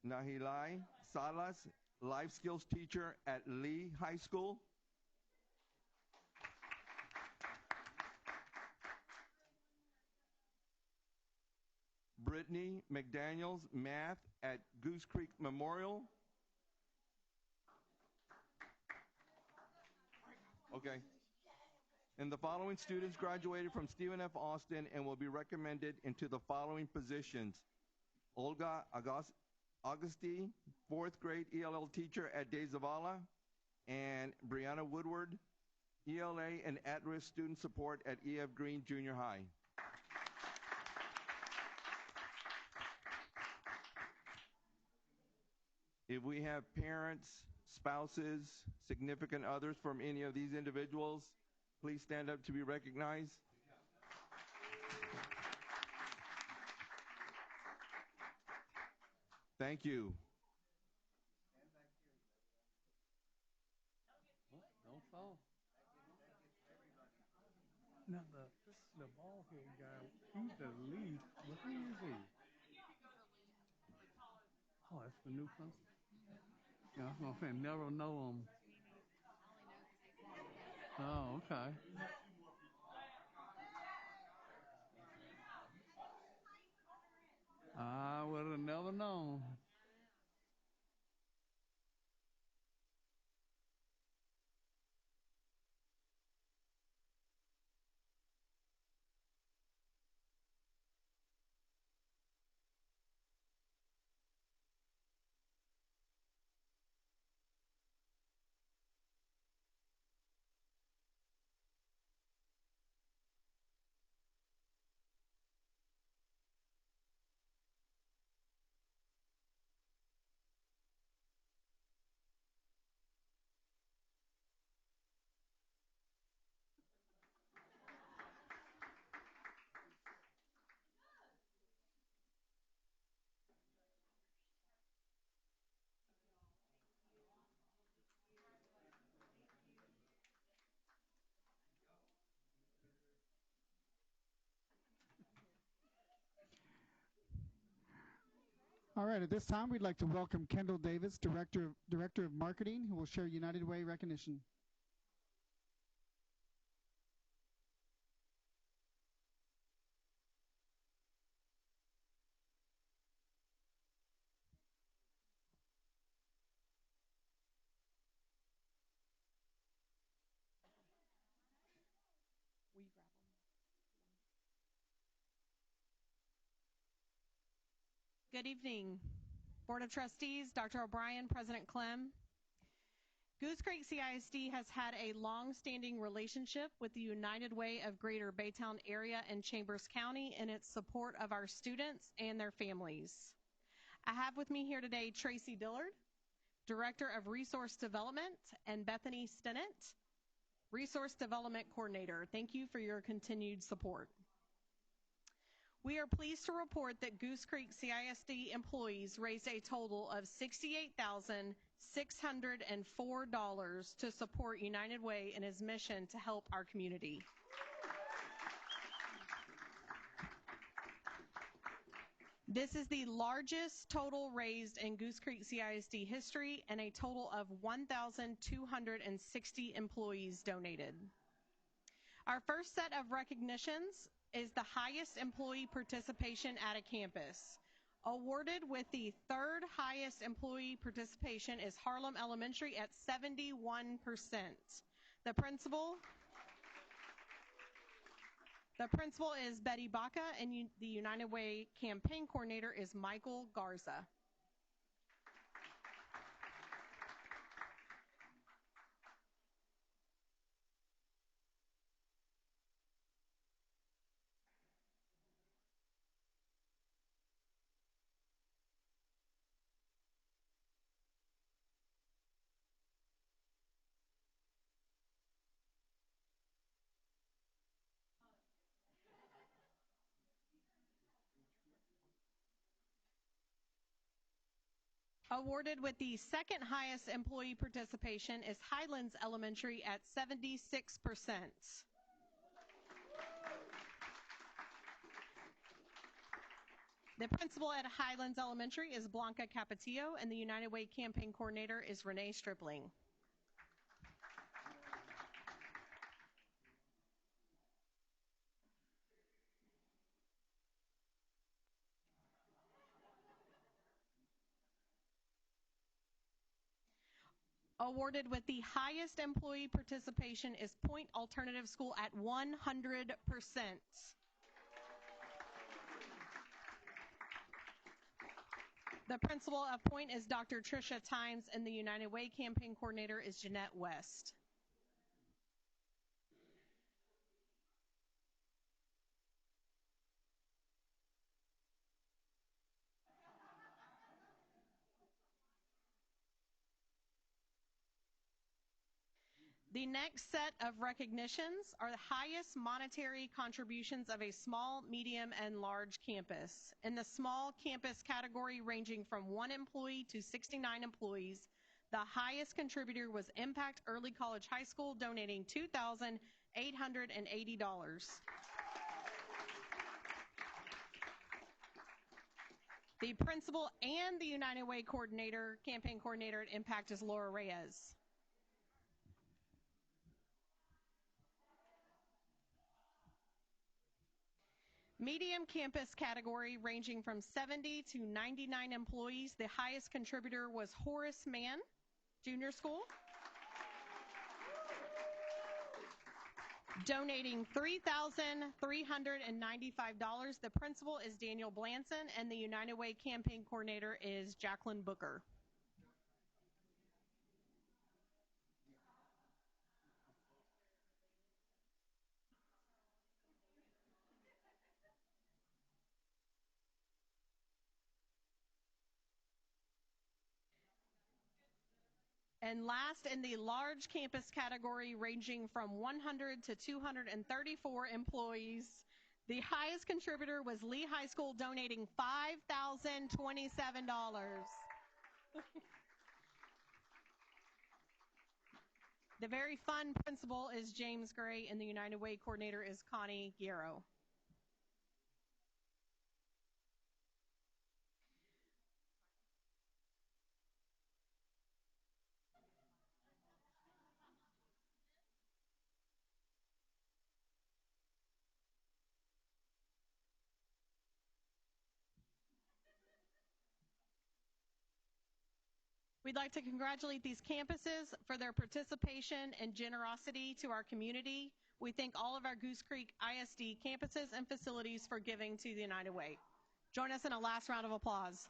Speaker 17: Nahilai Salas, life skills teacher at Lee High School. Brittany McDaniels, math at Goose Creek Memorial. Okay. And the following students graduated from Stephen F. Austin and will be recommended into the following positions. Olga Augusti, 4th grade ELL teacher at De Zavala, and Brianna Woodward, ELA and at-risk student support at E.F. Green Junior High. If we have parents, spouses, significant others from any of these individuals, please stand up to be recognized. Thank you.
Speaker 2: Don't fall. Now the ball head guy, he's the lead. But who is he? Oh, that's the new one. Yeah, I was gonna say never know him. Oh, okay. I would have never known.
Speaker 4: All right, at this time, we'd like to welcome Kendall Davis, Director of Marketing, who will share United Way recognition.
Speaker 18: Good evening, Board of Trustees, Dr. O'Brien, President Clem. Goose Creek CISD has had a long-standing relationship with the United Way of Greater Baytown area and Chambers County in its support of our students and their families. I have with me here today Tracy Dillard, Director of Resource Development, and Bethany Stennett, Resource Development Coordinator. Thank you for your continued support. We are pleased to report that Goose Creek CISD employees raised a total of $68,604 to support United Way in its mission to help our community. This is the largest total raised in Goose Creek CISD history, and a total of 1,260 employees donated. Our first set of recognitions is the highest employee participation at a campus. Awarded with the third highest employee participation is Harlem Elementary at 71%. The principal is Betty Baca, and the United Way campaign coordinator is Michael Garza. Awarded with the second highest employee participation is Highlands Elementary at 76%. The principal at Highlands Elementary is Blanca Capetillo, and the United Way campaign coordinator is Renee Stripling. Awarded with the highest employee participation is Point Alternative School at 100%. The principal of Point is Dr. Tricia Times, and the United Way campaign coordinator is Jeanette West. The next set of recognitions are the highest monetary contributions of a small, medium, and large campus. In the small campus category, ranging from 1 employee to 69 employees, the highest contributor was Impact Early College High School, donating $2,880. The principal and the United Way campaign coordinator at Impact is Laura Reyes. Medium campus category, ranging from 70 to 99 employees. The highest contributor was Horace Mann Junior School, donating $3,395. The principal is Daniel Blanson, and the United Way campaign coordinator is Jacqueline Booker. And last, in the large campus category, ranging from 100 to 234 employees, the highest contributor was Lee High School, donating $5,027. The very fun principal is James Gray, and the United Way coordinator is Connie Guerrero. We'd like to congratulate these campuses for their participation and generosity to our community. We thank all of our Goose Creek ISD campuses and facilities for giving to the United Way. Join us in a last round of applause.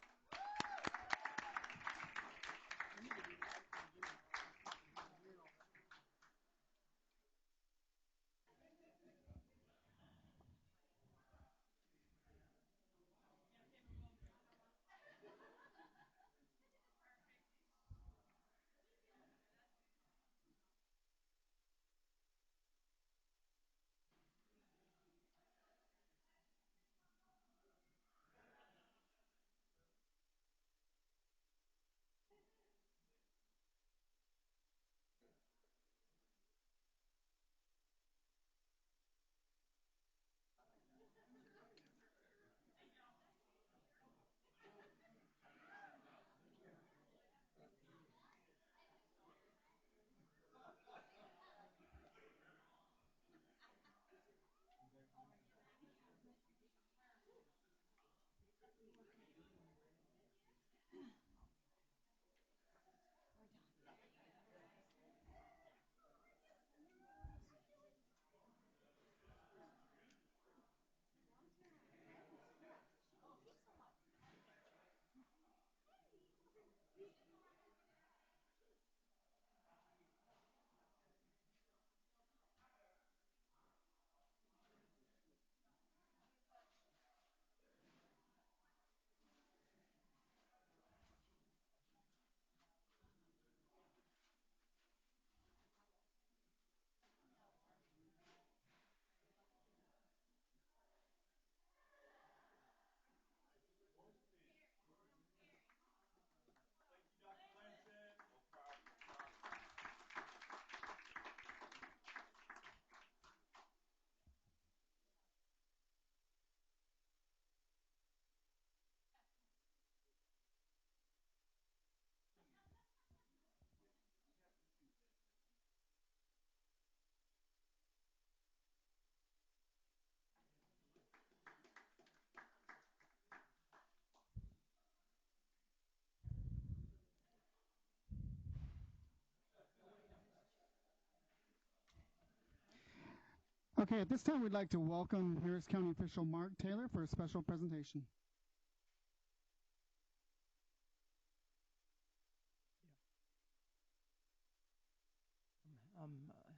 Speaker 4: Okay, at this time, we'd like to welcome Harris County official Mark Taylor for a special presentation.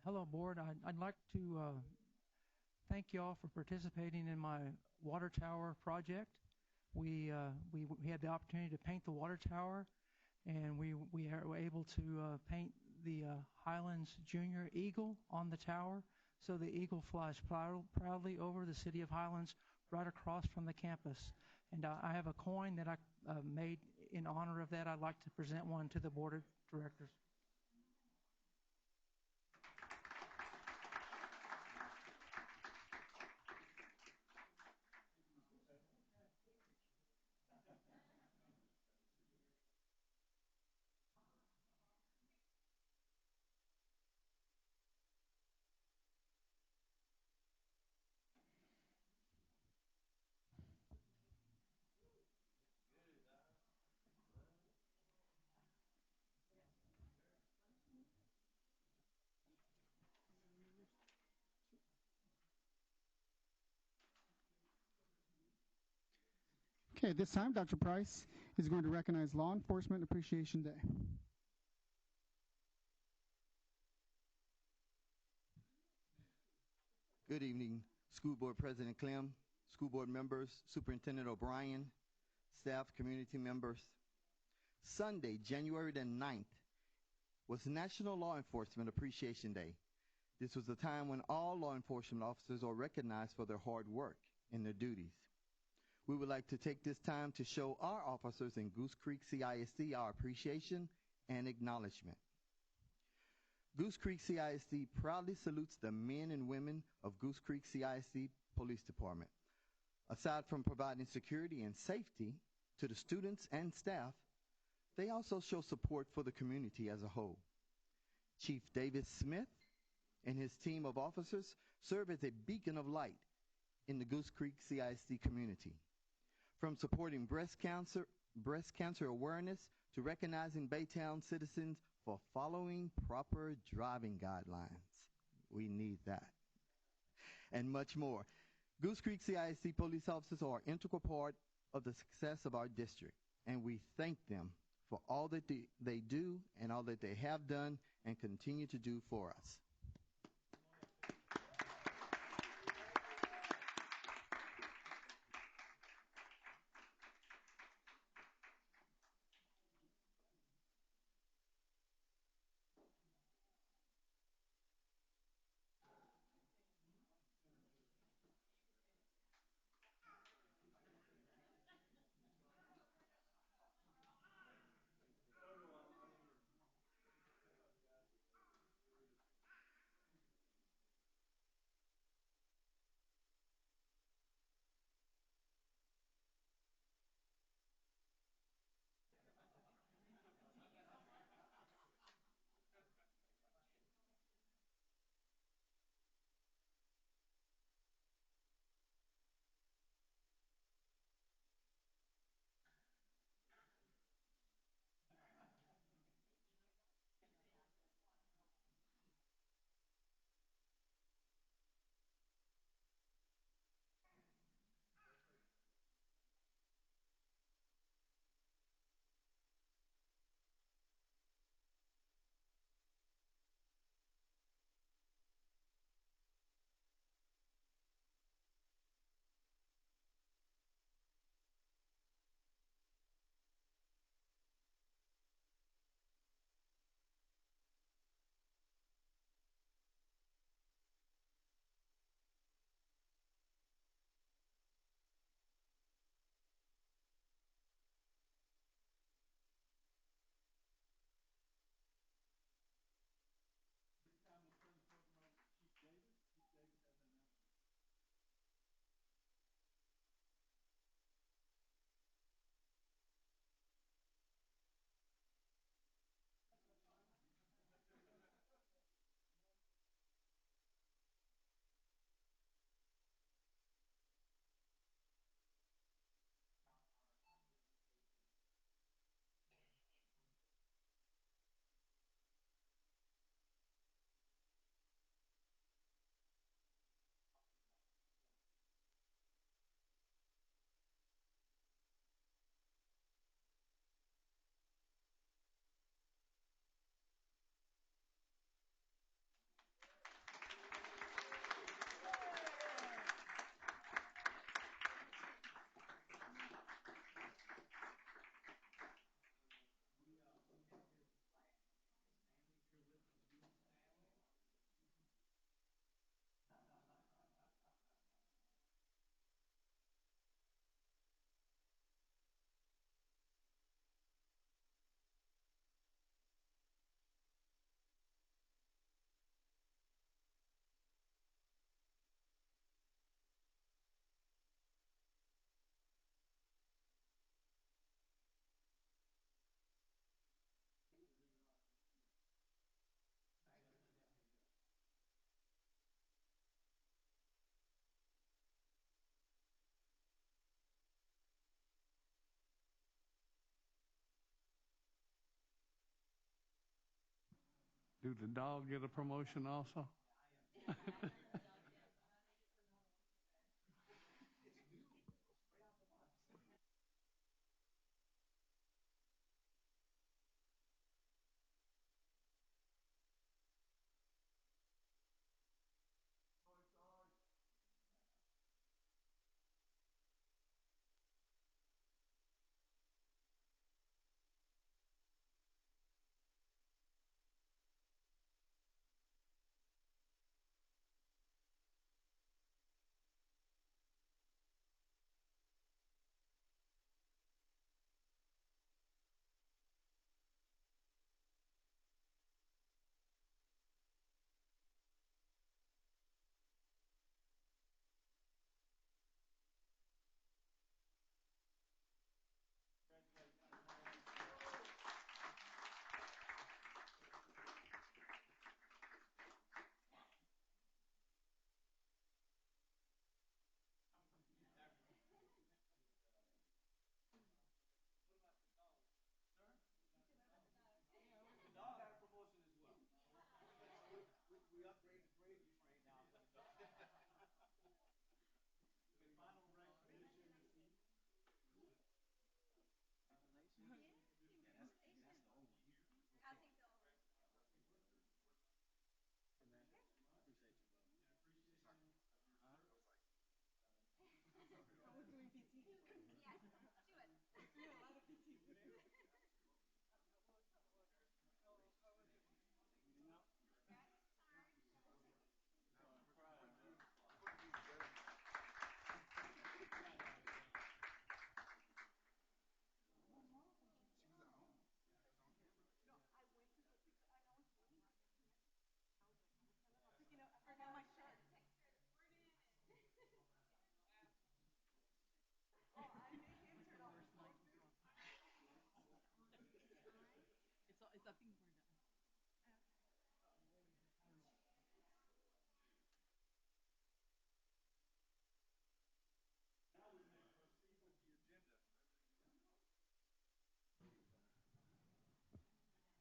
Speaker 19: Hello, board. I'd like to thank you all for participating in my water tower project. We had the opportunity to paint the water tower, and we were able to paint the Highlands Junior Eagle on the tower. So the eagle flies proudly over the city of Highlands right across from the campus. And I have a coin that I made in honor of that. I'd like to present one to the board of directors.
Speaker 4: Okay, at this time, Dr. Price is going to recognize Law Enforcement Appreciation Day.
Speaker 20: Good evening, School Board President Clem, school board members, Superintendent O'Brien, staff, community members. Sunday, January the 9th, was National Law Enforcement Appreciation Day. This was a time when all law enforcement officers are recognized for their hard work and their duties. We would like to take this time to show our officers in Goose Creek CISD our appreciation and acknowledgement. Goose Creek CISD proudly salutes the men and women of Goose Creek CISD Police Department. Aside from providing security and safety to the students and staff, they also show support for the community as a whole. Chief David Smith and his team of officers serve as a beacon of light in the Goose Creek CISD community. From supporting breast breast cancer awareness to recognizing Baytown citizens for following proper driving guidelines. We need that. And much more. Goose Creek CISD police officers are an integral part of the success of our district, and we thank them for all that they do and all that they have done and continue to do for us.
Speaker 2: Do the dog get a promotion also?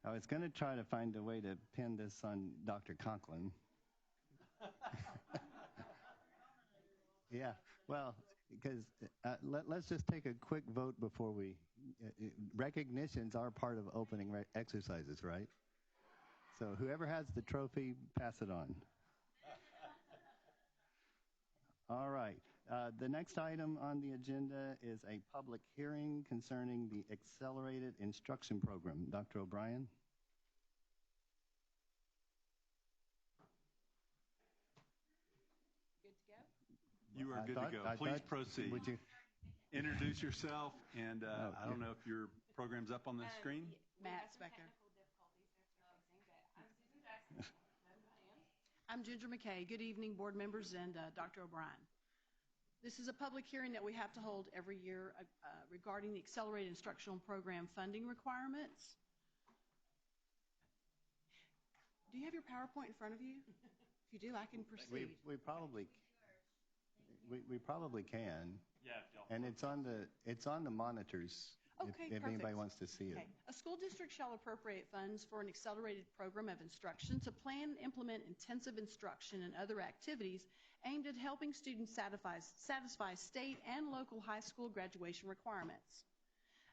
Speaker 1: I was going to try to find a way to pin this on Dr. Conklin. Yeah, well, because let's just take a quick vote before we... recognitions are part of opening exercises, right? So whoever has the trophy, pass it on. All right. The next item on the agenda is a public hearing concerning the Accelerated Instruction Program. Dr. O'Brien?
Speaker 3: You are good to go. Please proceed.
Speaker 1: Would you
Speaker 3: introduce yourself? And I don't know if your program's up on the screen.
Speaker 21: Matt's back there. I'm Ginger McKay. Good evening, board members and Dr. O'Brien. This is a public hearing that we have to hold every year regarding the Accelerated Instructional Program funding requirements. Do you have your PowerPoint in front of you? If you do, I can proceed.
Speaker 1: We probably can.
Speaker 21: Yeah.
Speaker 1: And it's on the monitors.
Speaker 21: Okay,
Speaker 1: if anybody
Speaker 21: perfect.
Speaker 1: wants to see it.
Speaker 21: Okay. A school district shall appropriate funds for an accelerated program of instruction to plan and implement intensive instruction and other activities aimed at helping students satisfy state and local high school graduation requirements.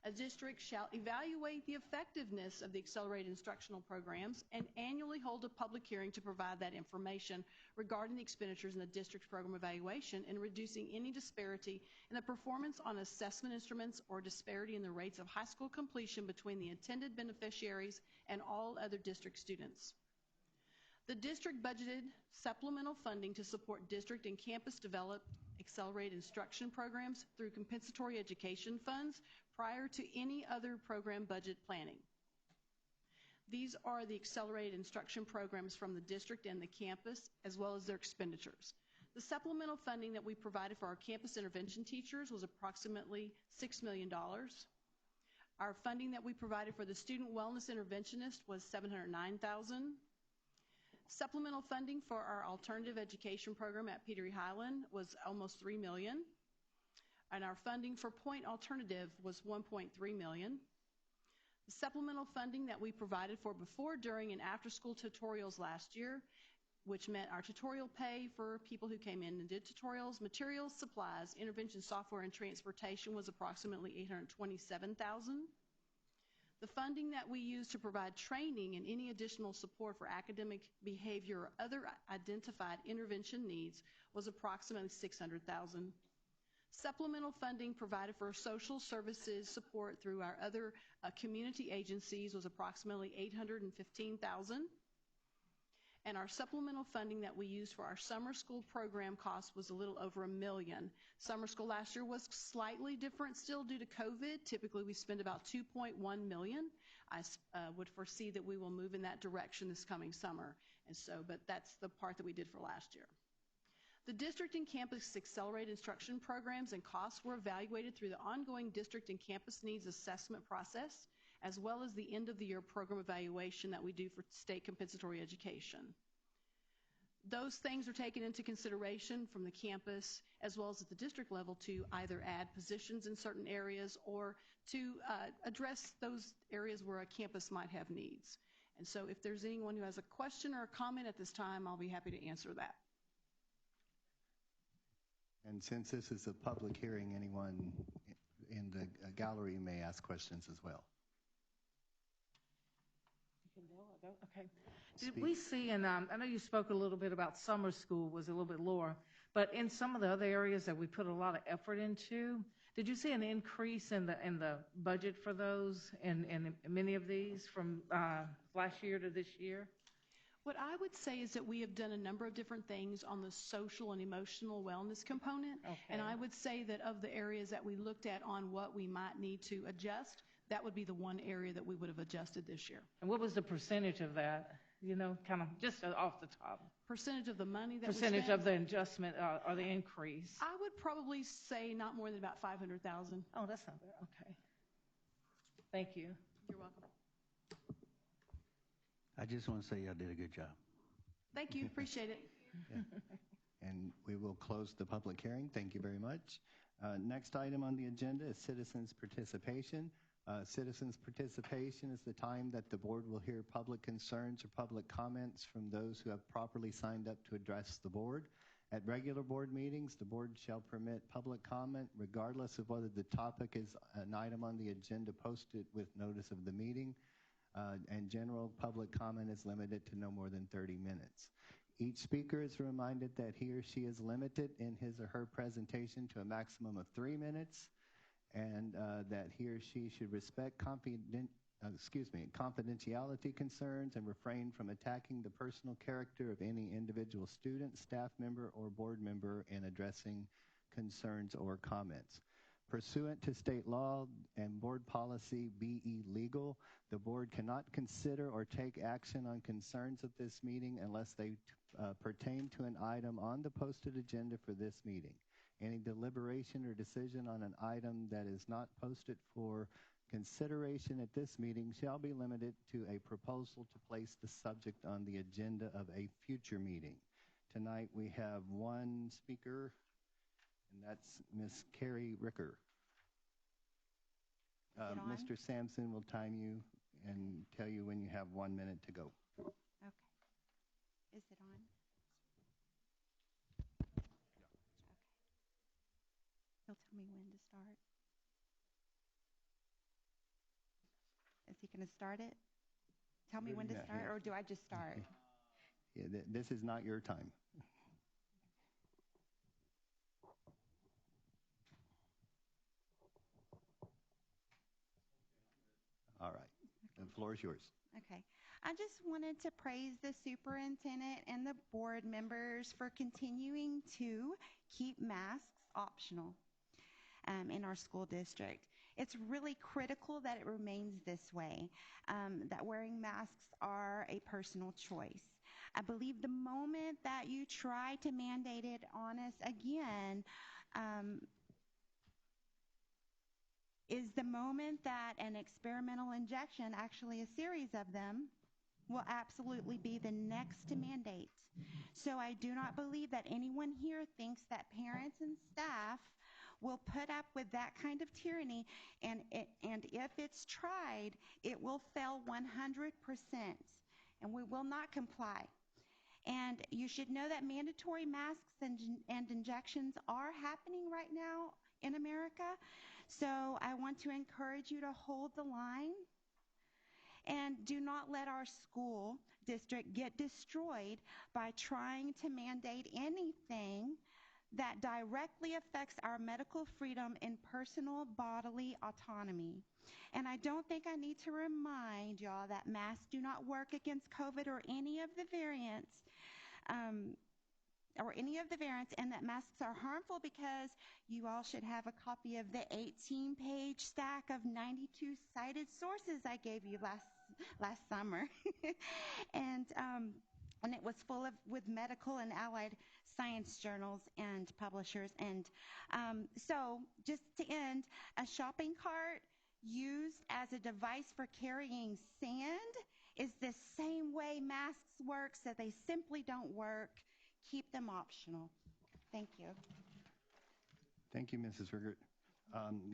Speaker 21: A district shall evaluate the effectiveness of the accelerated instructional programs and annually hold a public hearing to provide that information regarding the expenditures in the district's program evaluation and reducing any disparity in the performance on assessment instruments or disparity in the rates of high school completion between the intended beneficiaries and all other district students. The district budgeted supplemental funding to support district and campus developed accelerated instruction programs through compensatory education funds prior to any other program budget planning. These are the accelerated instruction programs from the district and the campus, as well as their expenditures. The supplemental funding that we provided for our campus intervention teachers was approximately $6 million. Our funding that we provided for the student wellness interventionist was $709,000. Supplemental funding for our alternative education program at Petery Highland was almost $3 million. And our funding for Point Alternative was $1.3 million. The supplemental funding that we provided for before, during, and after school tutorials last year, which meant our tutorial pay for people who came in and did tutorials, materials, supplies, intervention software, and transportation was approximately $827,000. The funding that we used to provide training and any additional support for academic behavior or other identified intervention needs was approximately $600,000. Supplemental funding provided for social services support through our other community agencies was approximately $815,000. And our supplemental funding that we used for our summer school program cost was a little over $1 million. Summer school last year was slightly different still due to COVID. Typically we spend about $2.1 million. I would foresee that we will move in that direction this coming summer. But that's the part that we did for last year. The district and campus accelerated instruction programs and costs were evaluated through the ongoing district and campus needs assessment process, as well as the end of the year program evaluation that we do for state compensatory education. Those things are taken into consideration from the campus as well as at the district level to either add positions in certain areas or to address those areas where a campus might have needs. And so if there's anyone who has a question or a comment at this time, I'll be happy to answer that.
Speaker 1: And since this is a public hearing, anyone in the gallery may ask questions as well.
Speaker 22: Okay. Did we see, and I know you spoke a little bit about summer school was a little bit lower, but in some of the other areas that we put a lot of effort into, did you see an increase in the budget for those and many of these from last year to this year?
Speaker 21: What I would say is that we have done a number of different things on the social and emotional wellness component. Okay. And I would say that of the areas that we looked at on what we might need to adjust, that would be the one area that we would have adjusted this year.
Speaker 22: And what was the percentage of that? You know, kind of just off the top.
Speaker 21: Percentage of the money that
Speaker 22: percentage
Speaker 21: we spent?
Speaker 22: Of the adjustment or the increase?
Speaker 21: I would probably say not more than about $500,000.
Speaker 22: Oh, that's not bad. Okay. Thank you.
Speaker 21: You're welcome.
Speaker 23: I just want to say y'all did a good job.
Speaker 21: Thank you. Appreciate it.
Speaker 1: Yeah. And we will close the public hearing. Thank you very much. Next item on the agenda is citizens' participation. Citizens participation is the time that the board will hear public concerns or public comments from those who have properly signed up to address the board. At regular board meetings, the board shall permit public comment regardless of whether the topic is an item on the agenda posted with notice of the meeting, and general public comment is limited to no more than 30 minutes. Each speaker is reminded that he or she is limited in his or her presentation to a maximum of 3 minutes, and that he or she should respect confidentiality concerns and refrain from attacking the personal character of any individual student, staff member, or board member in addressing concerns or comments. Pursuant to state law and board policy BE legal, the board cannot consider or take action on concerns at this meeting unless they pertain to an item on the posted agenda for this meeting. Any deliberation or decision on an item that is not posted for consideration at this meeting shall be limited to a proposal to place the subject on the agenda of a future meeting. Tonight we have one speaker, and that's Ms. Carrie Ricker. Mr. Sampson will time you and tell you when you have 1 minute to go.
Speaker 5: Okay. Is it on? He'll tell me when to start. Is he going to start it? Tell me when to start, or do I just start?
Speaker 1: Yeah, this is not your time. All right. The floor is yours.
Speaker 5: Okay. I just wanted to praise the superintendent and the board members for continuing to keep masks optional in our school district. It's really critical that it remains this way, that wearing masks are a personal choice. I believe the moment that you try to mandate it on us again, is the moment that an experimental injection, actually a series of them, will absolutely be the next to mandate. So I do not believe that anyone here thinks that parents and staff will put up with that kind of tyranny, and if it's tried, it will fail 100%, and we will not comply. And you should know that mandatory masks and injections are happening right now in America. So I want to encourage you to hold the line and do not let our school district get destroyed by trying to mandate anything that directly affects our medical freedom and personal bodily autonomy. And I don't think I need to remind y'all that masks do not work against COVID or any of the variants, and that masks are harmful, because you all should have a copy of the 18-page stack of 92 cited sources I gave you last summer. And it was full with medical and allied science journals and publishers. And so just to end, a shopping cart used as a device for carrying sand is the same way masks work, so they simply don't work. Keep them optional. Thank you.
Speaker 1: Thank you, Mrs. Riggert.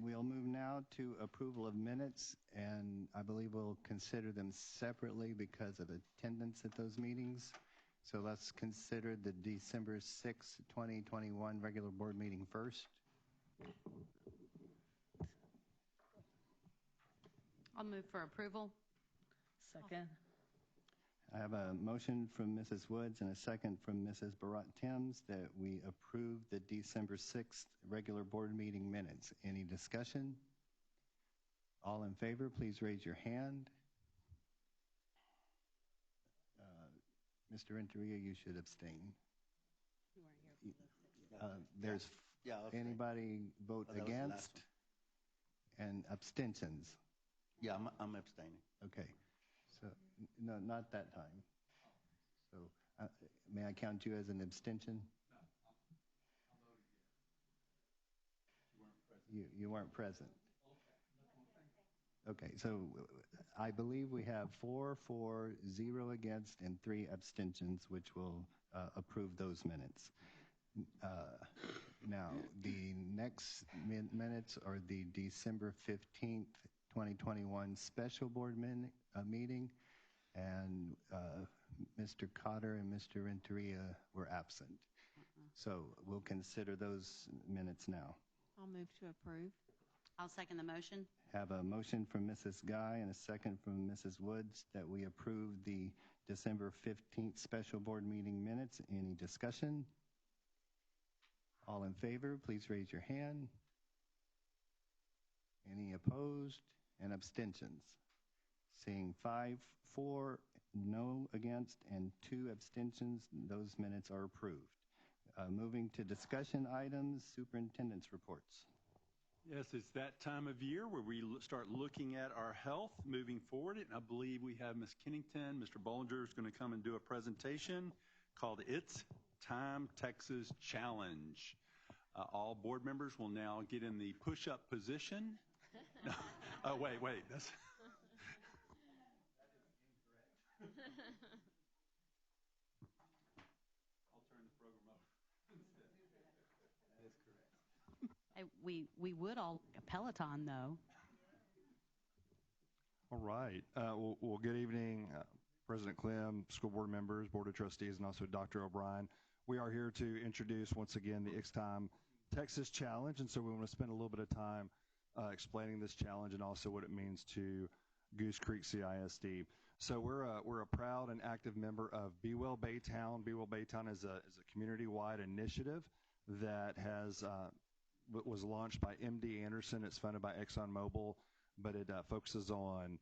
Speaker 1: We'll move now to approval of minutes, and I believe we'll consider them separately because of attendance at those meetings. So let's consider the December 6, 2021 regular board meeting first.
Speaker 6: I'll move for approval.
Speaker 22: Second.
Speaker 1: I have a motion from Mrs. Woods and a second from Mrs. Barat-Timms that we approve the December 6th regular board meeting minutes. Any discussion? All in favor, please raise your hand. Mr. Renteria, you should abstain. There's anybody vote against and abstentions?
Speaker 7: Yeah, I'm abstaining.
Speaker 1: Okay. So, no, not that time. So, may I count you as an abstention? No. You weren't present. Okay, so I believe we have 4 for, 0 against, and 3 abstentions, which will approve those minutes. Now, the next minutes are the December 15th, 2021 special board meeting, and Mr. Cotter and Mr. Renteria were absent. So we'll consider those minutes now.
Speaker 6: I'll move to approve. I'll second the motion.
Speaker 1: Have a motion from Mrs. Guy and a second from Mrs. Woods that we approve the December 15th special board meeting minutes. Any discussion? All in favor, please raise your hand. Any opposed and abstentions? Seeing 5, 4, no against, and 2 abstentions, those minutes are approved. Moving to discussion items, superintendent's reports.
Speaker 3: Yes, it's that time of year where we start looking at our health moving forward. And I believe we have Ms. Kennington, Mr. Bollinger is going to come and do a presentation called It's Time Texas Challenge. All board members will now get in the push-up position. No. Oh, wait. That's... I'll turn the program over instead. That is correct.
Speaker 6: Hey, we would all Peloton, though.
Speaker 8: All right. Well, good evening, President Clem, school board members, board of trustees, and also Dr. O'Brien. We are here to introduce once again the It's Time Texas Challenge, and so we want to spend a little bit of time explaining this challenge and also what it means to Goose Creek CISD. So we're a proud and active member of Be Well Baytown. Be Well Baytown is a community-wide initiative that was launched by MD Anderson. It's funded by ExxonMobil, but it focuses on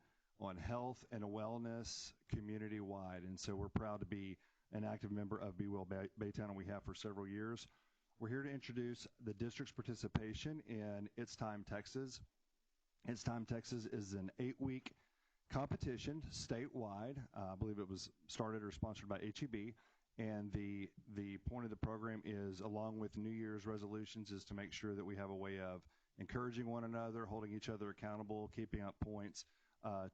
Speaker 8: health and wellness community-wide. And so we're proud to be an active member of Be Well Baytown, and we have for several years. We're here to introduce the district's participation in It's Time Texas. It's Time Texas is an 8-week competition statewide. I believe it was started or sponsored by HEB. And the point of the program is, along with New Year's resolutions, is to make sure that we have a way of encouraging one another, holding each other accountable, keeping up points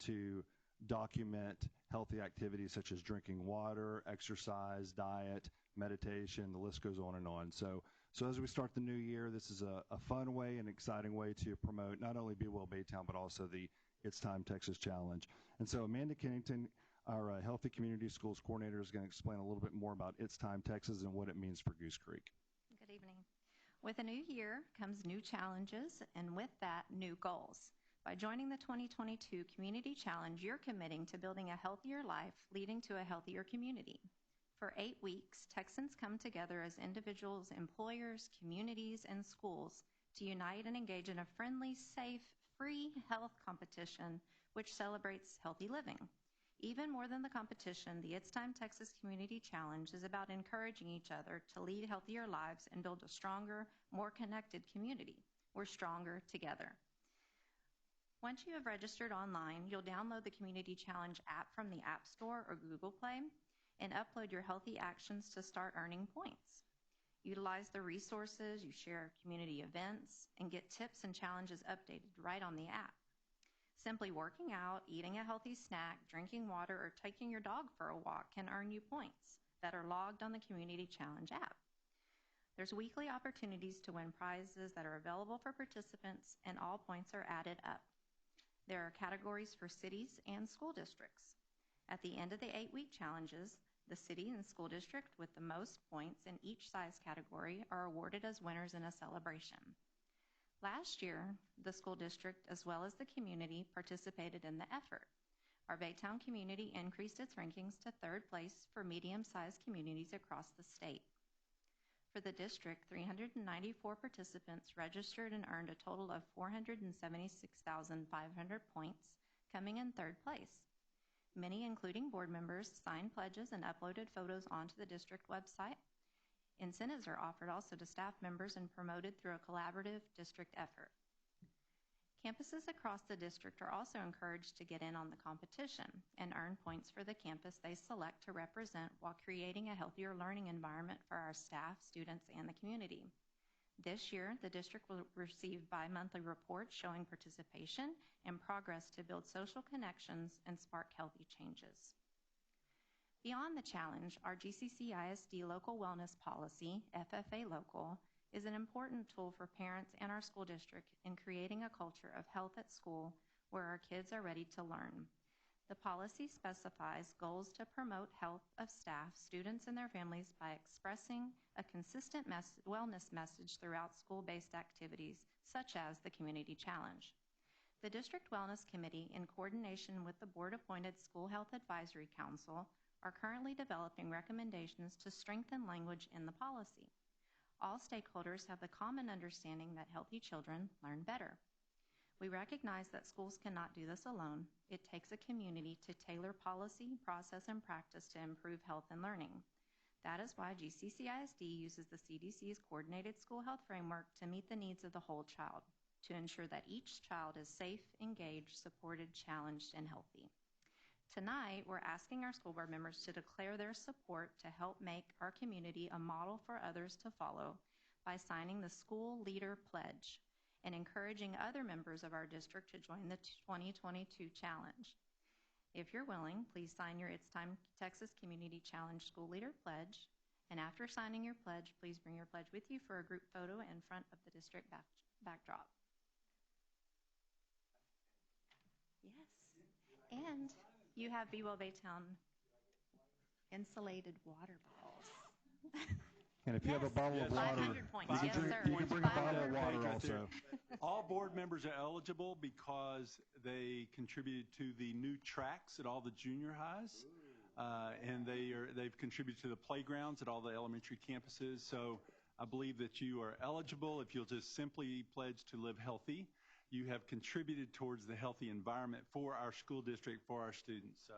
Speaker 8: to document healthy activities such as drinking water, exercise, diet, meditation, the list goes on and on. So as we start the new year, this is a fun way and exciting way to promote not only Be Well Baytown, but also the It's Time Texas Challenge. And so Amanda Kennington, our Healthy Community Schools coordinator, is going to explain a little bit more about It's Time Texas and what it means for Goose Creek.
Speaker 9: Good evening. With a new year comes new challenges, and with that, new goals. By joining the 2022 Community Challenge, you're committing to building a healthier life, leading to a healthier community. For 8 weeks, Texans come together as individuals, employers, communities, and schools to unite and engage in a friendly, safe, free health competition which celebrates healthy living. Even more than the competition, the It's Time Texas Community Challenge is about encouraging each other to lead healthier lives and build a stronger, more connected community. We're stronger together. Once you have registered online, you'll download the Community Challenge app from the App Store or Google Play and upload your healthy actions to start earning points. Utilize the resources, you share community events, and get tips and challenges updated right on the app. Simply working out, eating a healthy snack, drinking water, or taking your dog for a walk can earn you points that are logged on the Community Challenge app. There's weekly opportunities to win prizes that are available for participants, and all points are added up. There are categories for cities and school districts. At the end of the 8-week challenges, the city and school district with the most points in each size category are awarded as winners in a celebration. Last year, the school district as well as the community participated in the effort. Our Baytown community increased its rankings to 3rd place for medium-sized communities across the state. For the district, 394 participants registered and earned a total of 476,500 points, coming in 3rd place. Many, including board members, signed pledges and uploaded photos onto the district website. Incentives are offered also to staff members and promoted through a collaborative district effort. Campuses across the district are also encouraged to get in on the competition and earn points for the campus they select to represent while creating a healthier learning environment for our staff, students, and the community. This year, the district will receive bi-monthly reports showing participation and progress to build social connections and spark healthy changes. Beyond the challenge, our GCC-ISD Local Wellness Policy, FFA Local, is an important tool for parents and our school district in creating a culture of health at school where our kids are ready to learn. The policy specifies goals to promote health of staff, students, and their families by expressing a consistent wellness message throughout school-based activities, such as the Community Challenge. The District Wellness Committee, in coordination with the board-appointed School Health Advisory Council, are currently developing recommendations to strengthen language in the policy. All stakeholders have the common understanding that healthy children learn better. We recognize that schools cannot do this alone. It takes a community to tailor policy, process, and practice to improve health and learning. That is why GCCISD uses the CDC's Coordinated School Health Framework to meet the needs of the whole child, to ensure that each child is safe, engaged, supported, challenged, and healthy. Tonight, we're asking our school board members to declare their support to help make our community a model for others to follow by signing the School Leader Pledge and encouraging other members of our district to join the 2022 challenge. If you're willing, please sign your It's Time Texas Community Challenge School Leader Pledge. And after signing your pledge, please bring your pledge with you for a group photo in front of the district backdrop. Yes. And you have Be Well Baytown insulated water bottles.
Speaker 8: And if you have a bottle of water,
Speaker 9: 500 points.
Speaker 8: you can,
Speaker 9: Yes,
Speaker 8: you can bring a bottle of
Speaker 9: 500
Speaker 8: water
Speaker 9: points.
Speaker 8: also.
Speaker 3: All board members are eligible because they contributed to the new tracks at all the junior highs. And they've contributed to the playgrounds at all the elementary campuses. So I believe that you are eligible if you'll just simply pledge to live healthy. You have contributed towards the healthy environment for our school district, for our students. So.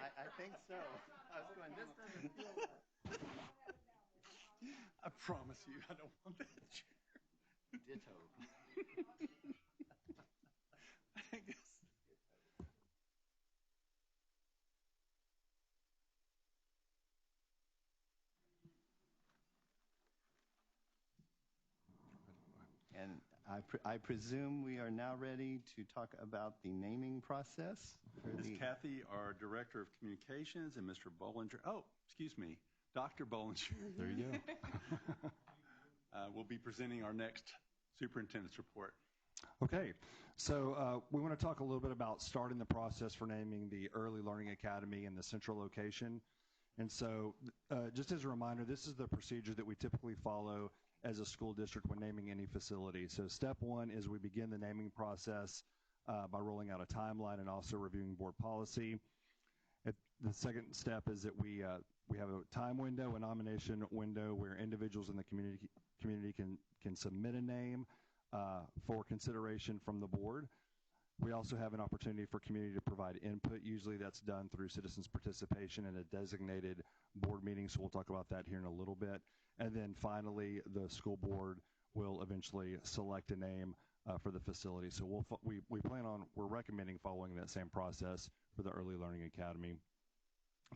Speaker 1: I think so. I was going, this doesn't feel
Speaker 3: I promise you, I don't want that chair.
Speaker 20: Ditto.
Speaker 3: I guess.
Speaker 1: And I presume we are now ready to talk about the naming process.
Speaker 3: Ms. Kathy, our Director of Communications, and Mr. Bollinger. Oh, excuse me, Dr. Bollinger.
Speaker 8: There you go.
Speaker 3: Will be presenting our next superintendent's report.
Speaker 8: Okay, so we want to talk a little bit about starting the process for naming the Early Learning Academy in the central location. And so just as a reminder, this is the procedure that we typically follow as a school district when naming any facility. So step one is we begin the naming process by rolling out a timeline and also reviewing board policy. The second step is that we have a time window, a nomination window where individuals in the community can submit a name for consideration from the board. We also have an opportunity for community to provide input. Usually that's done through citizens' participation in a designated board meeting, so we'll talk about that here in a little bit. And then finally, the school board will eventually select a name for the facility. So we're recommending following that same process for the Early Learning Academy.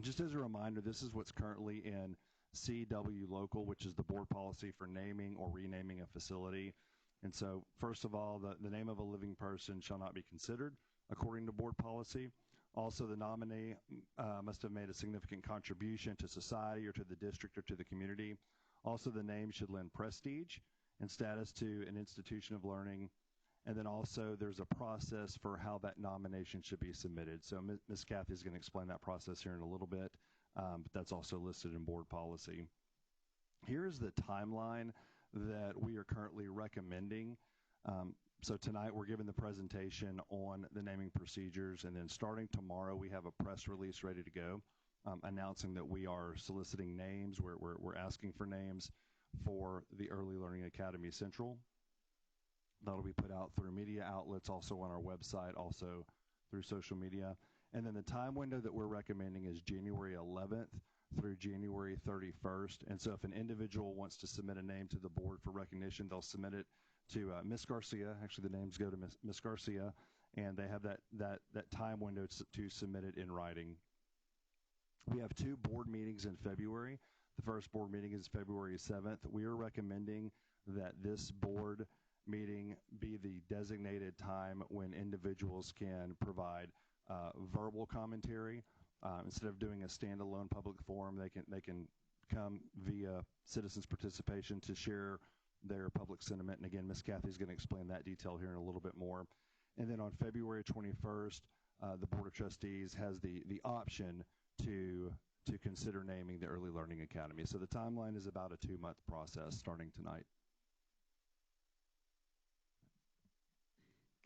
Speaker 8: Just as a reminder, this is what's currently in CW Local, which is the board policy for naming or renaming a facility. And so, first of all, the name of a living person shall not be considered according to board policy. Also, the nominee must have made a significant contribution to society or to the district or to the community. Also, the name should lend prestige and status to an institution of learning. And then also, there's a process for how that nomination should be submitted. So Ms. Kathy is going to explain that process here in a little bit, but that's also listed in board policy. Here's the timeline that we are currently recommending. So tonight we're giving the presentation on the naming procedures, and then starting tomorrow we have a press release ready to go announcing that we are soliciting names. We're asking for names for the Early Learning Academy Central. That'll be put out through media outlets, also on our website, also through social media. And then the time window that we're recommending is January 11th through January 31st. And so if an individual wants to submit a name to the board for recognition, they'll submit it to Ms. Garcia. Actually, the names go to Ms. Garcia, and they have that time window to submit it in writing. We have 2 board meetings in February. The first board meeting is February 7th. We are recommending that this board meeting be the designated time when individuals can provide verbal commentary. Instead of doing a standalone public forum, they can come via citizens' participation to share their public sentiment. And again, Ms. Kathy is going to explain that detail here in a little bit more. And then on February 21st, the Board of Trustees has the option to consider naming the Early Learning Academy. So the timeline is about a 2-month process starting tonight.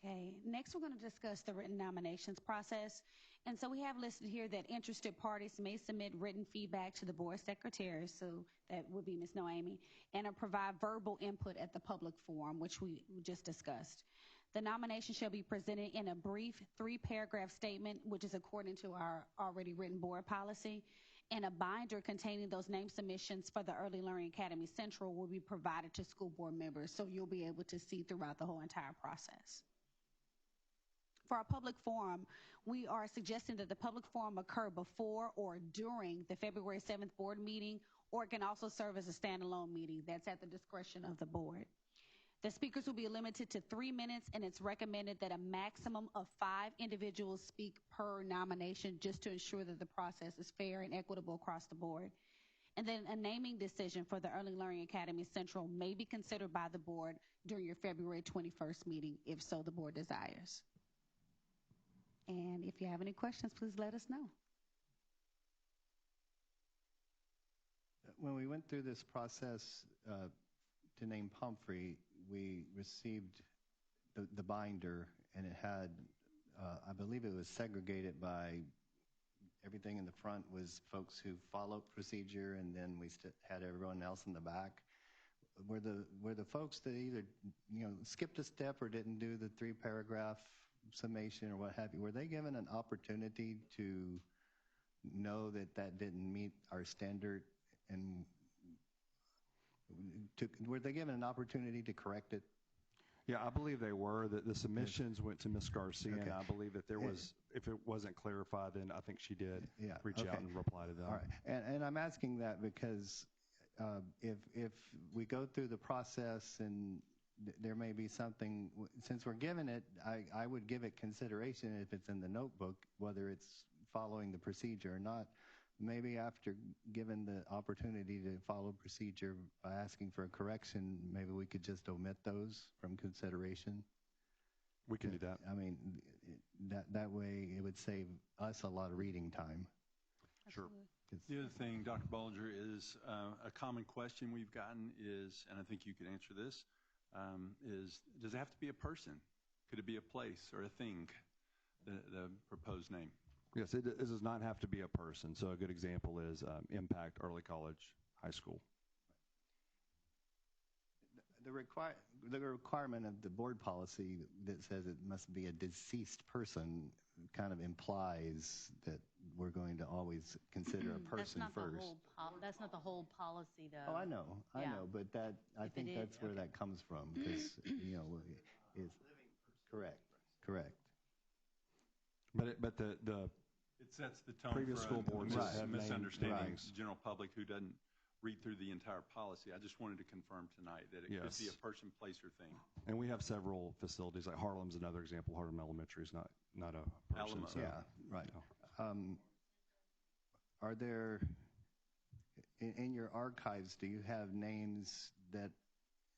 Speaker 6: Okay, next we're going to discuss the written nominations process. And so we have listed here that interested parties may submit written feedback to the board secretary, so that would be Ms. Noemi, and provide verbal input at the public forum, which we just discussed. The nomination shall be presented in a brief 3-paragraph statement, which is according to our already written board policy, and a binder containing those name submissions for the Early Learning Academy Central will be provided to school board members, so you'll be able to see throughout the whole entire process. For our public forum, we are suggesting that the public forum occur before or during the February 7th board meeting, or it can also serve as a standalone meeting. That's at the discretion of the board. The speakers will be limited to 3 minutes, and it's recommended that a maximum of 5 individuals speak per nomination, just to ensure that the process is fair and equitable across the board. And then a naming decision for the Early Learning Academy Central may be considered by the board during your February 21st meeting, if so the board desires. And if you have any questions, please let us know.
Speaker 1: When we went through this process to name Pumphrey, we received the binder, and it had, I believe it was segregated by, everything in the front was folks who followed procedure, and then we had everyone else in the back. Were the folks that either skipped a step or didn't do the 3-paragraph summation or what have you, were they given an opportunity to know that didn't meet our standard, and were they given an opportunity to correct it?
Speaker 8: Yeah, I believe they were. The submissions went to Ms. Garcia, okay. And I believe that there was, if it wasn't clarified, then I think she did reach out and reply to that.
Speaker 1: All right, and I'm asking that because if we go through the process and there may be something, since we're given it, I would give it consideration if it's in the notebook, whether it's following the procedure or not. Maybe after given the opportunity to follow procedure by asking for a correction, maybe we could just omit those from consideration.
Speaker 8: We can do that.
Speaker 1: I mean, that way it would save us a lot of reading time.
Speaker 3: Sure. The other thing, Dr. Bollinger, is a common question we've gotten is, and I think you could answer this, is does it have to be a person? Could it be a place or a thing, the proposed name?
Speaker 8: Yes, it does not have to be a person. So a good example is Impact Early College High School.
Speaker 1: The requirement of the board policy that says it must be a deceased person kind of implies that we're going to always consider a person first.
Speaker 6: That's not the whole policy, though.
Speaker 1: Oh, I know, but I think that's where that comes from, because it's correct.
Speaker 8: But the
Speaker 3: it sets the tone
Speaker 8: previous
Speaker 3: for
Speaker 8: school boards
Speaker 3: misunderstandings. The general public who doesn't read through the entire policy. I just wanted to confirm tonight that it could be a person, place, or thing.
Speaker 8: And we have several facilities, like Harlem's another example. Harlem Elementary is not a person.
Speaker 3: Alamo.
Speaker 8: So,
Speaker 1: Yeah, right. Are there, in your archives, do you have names that